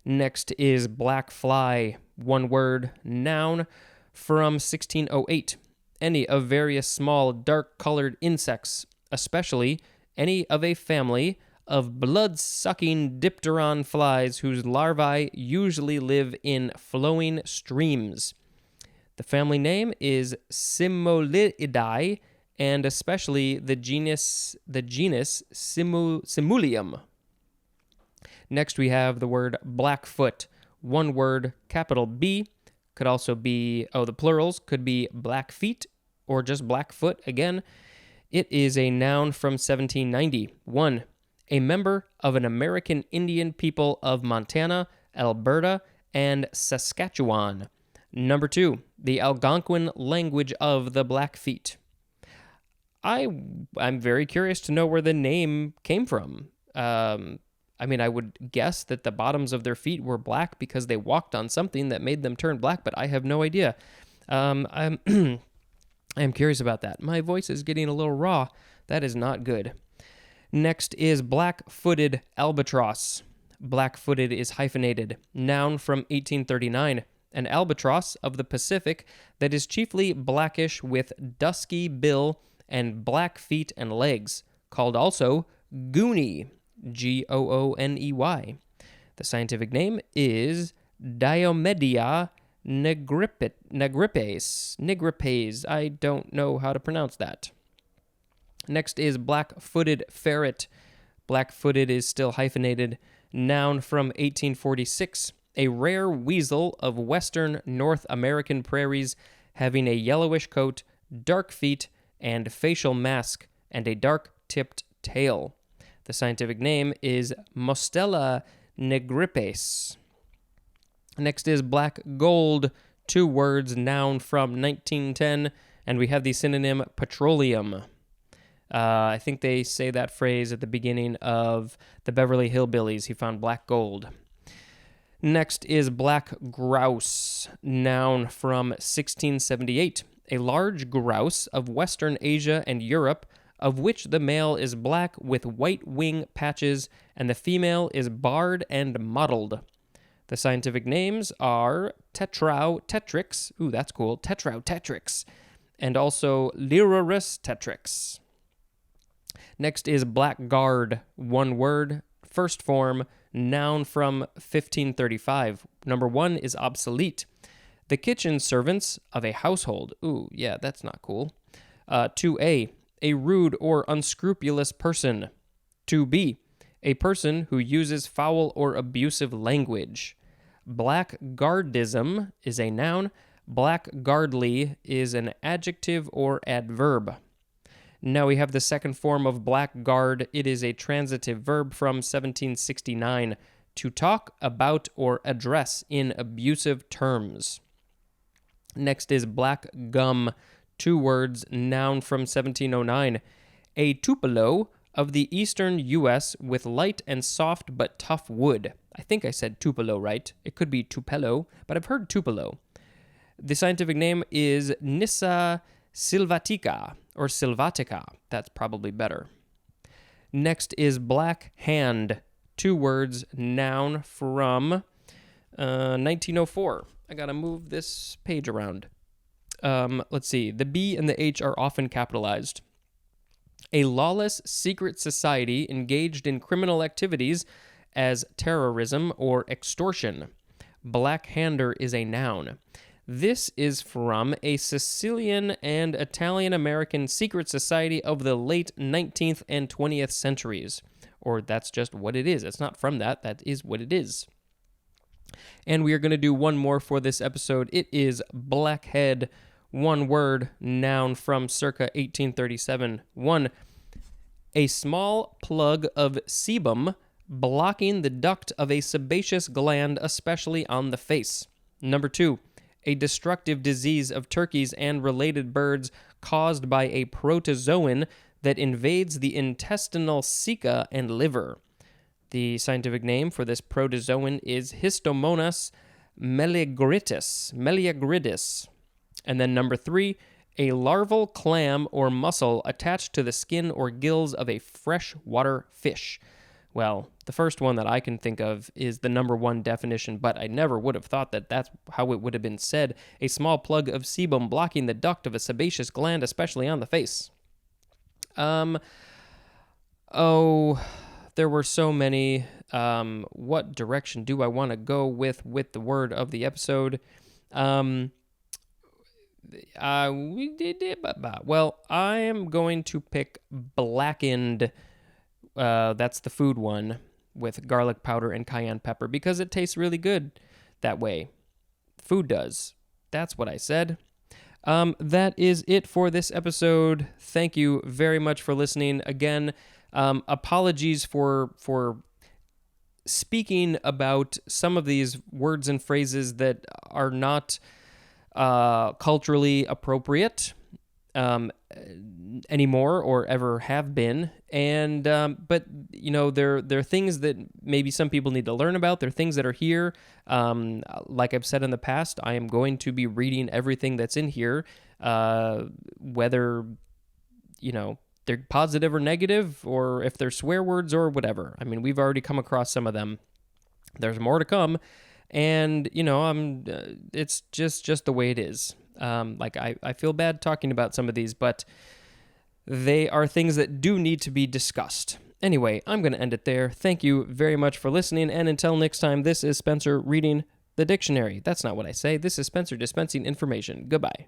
Next is black fly, 1 word, noun from 1608. Any of various small dark-colored insects, especially any of a family of blood-sucking dipteron flies whose larvae usually live in flowing streams. The family name is Simuliidae, and especially the genus Simulium. Next we have the word blackfoot, 1 word, capital B. Could also be, the plurals could be blackfeet or just blackfoot again. It is a noun from 1790. 1. A member of an American Indian people of Montana, Alberta, and Saskatchewan. Number 2, the Algonquin language of the Blackfeet. I'm very curious to know where the name came from. I would guess that the bottoms of their feet were black because they walked on something that made them turn black, but I have no idea. I'm curious about that. My voice is getting a little raw. That is not good. Next is black-footed albatross. Black-footed is hyphenated. Noun from 1839. An albatross of the Pacific that is chiefly blackish with dusky bill and black feet and legs, called also goonie, Gooney. The scientific name is Diomedia nigripes. I don't know how to pronounce that. Next is black-footed ferret. Black-footed is still hyphenated. Noun from 1846. A rare weasel of western North American prairies having a yellowish coat, dark feet, and facial mask, and a dark-tipped tail. The scientific name is Mostella nigripes. Next is black gold, 2 words, noun from 1910, and we have the synonym petroleum. I think they say that phrase at the beginning of the Beverly Hillbillies. He found black gold. Next is black grouse, noun from 1678. A large grouse of Western Asia and Europe, of which the male is black with white wing patches and the female is barred and mottled. The scientific names are Tetrautetrix, ooh, that's cool, Tetrautetrix, and also Lyrurus tetrix. Next is blackguard, 1 word, first form, noun from 1535. Number 1 is obsolete. The kitchen servants of a household. Ooh, yeah, that's not cool. 2a, a rude or unscrupulous person. 2b, a person who uses foul or abusive language. Blackguardism is a noun. Blackguardly is an adjective or adverb. Now we have the second form of blackguard. It is a transitive verb from 1769. to talk about or address in abusive terms. Next is black gum, 2 words, noun from 1709. A tupelo of the eastern U.S. with light and soft but tough wood. I think I said tupelo right. It could be tupelo, but I've heard tupelo. The scientific name is Nyssa sylvatica, or sylvatica. That's probably better. Next is black hand, 2 words, noun from 1904. I gotta move this page around. Let's see. The B and the H are often capitalized. A lawless secret society engaged in criminal activities as terrorism or extortion. Blackhander is a noun. This is from a Sicilian and Italian-American secret society of the late 19th and 20th centuries. Or that's just what it is. It's not from that. That is what it is. And we are going to do one more for this episode. It is blackhead, 1 word, noun from circa 1837. 1, a small plug of sebum blocking the duct of a sebaceous gland, especially on the face. Number 2, a destructive disease of turkeys and related birds caused by a protozoan that invades the intestinal ceca and liver. The scientific name for this protozoan is Histomonas meleagritis. And then number 3, a larval clam or mussel attached to the skin or gills of a freshwater fish. Well, the first one that I can think of is the number 1 definition, but I never would have thought that that's how it would have been said. A small plug of sebum blocking the duct of a sebaceous gland, especially on the face. There were so many. What direction do I want to go with the word of the episode? Well, I am going to pick blackened. That's the food one with garlic powder and cayenne pepper because it tastes really good that way. Food does. That's what I said. That is it for this episode. Thank you very much for listening. Again, apologies for speaking about some of these words and phrases that are not culturally appropriate anymore or ever have been. And but you know, there are things that maybe some people need to learn about. There are things that are here. Like I've said in the past, I am going to be reading everything that's in here, whether they're positive or negative, or if they're swear words or whatever. I mean, we've already come across some of them. There's more to come, and it's just the way it is. I feel bad talking about some of these, but they are things that do need to be discussed. Anyway, I'm going to end it there. Thank you very much for listening, and until next time, this is Spencer reading the dictionary. That's not what I say. This is Spencer dispensing information. Goodbye.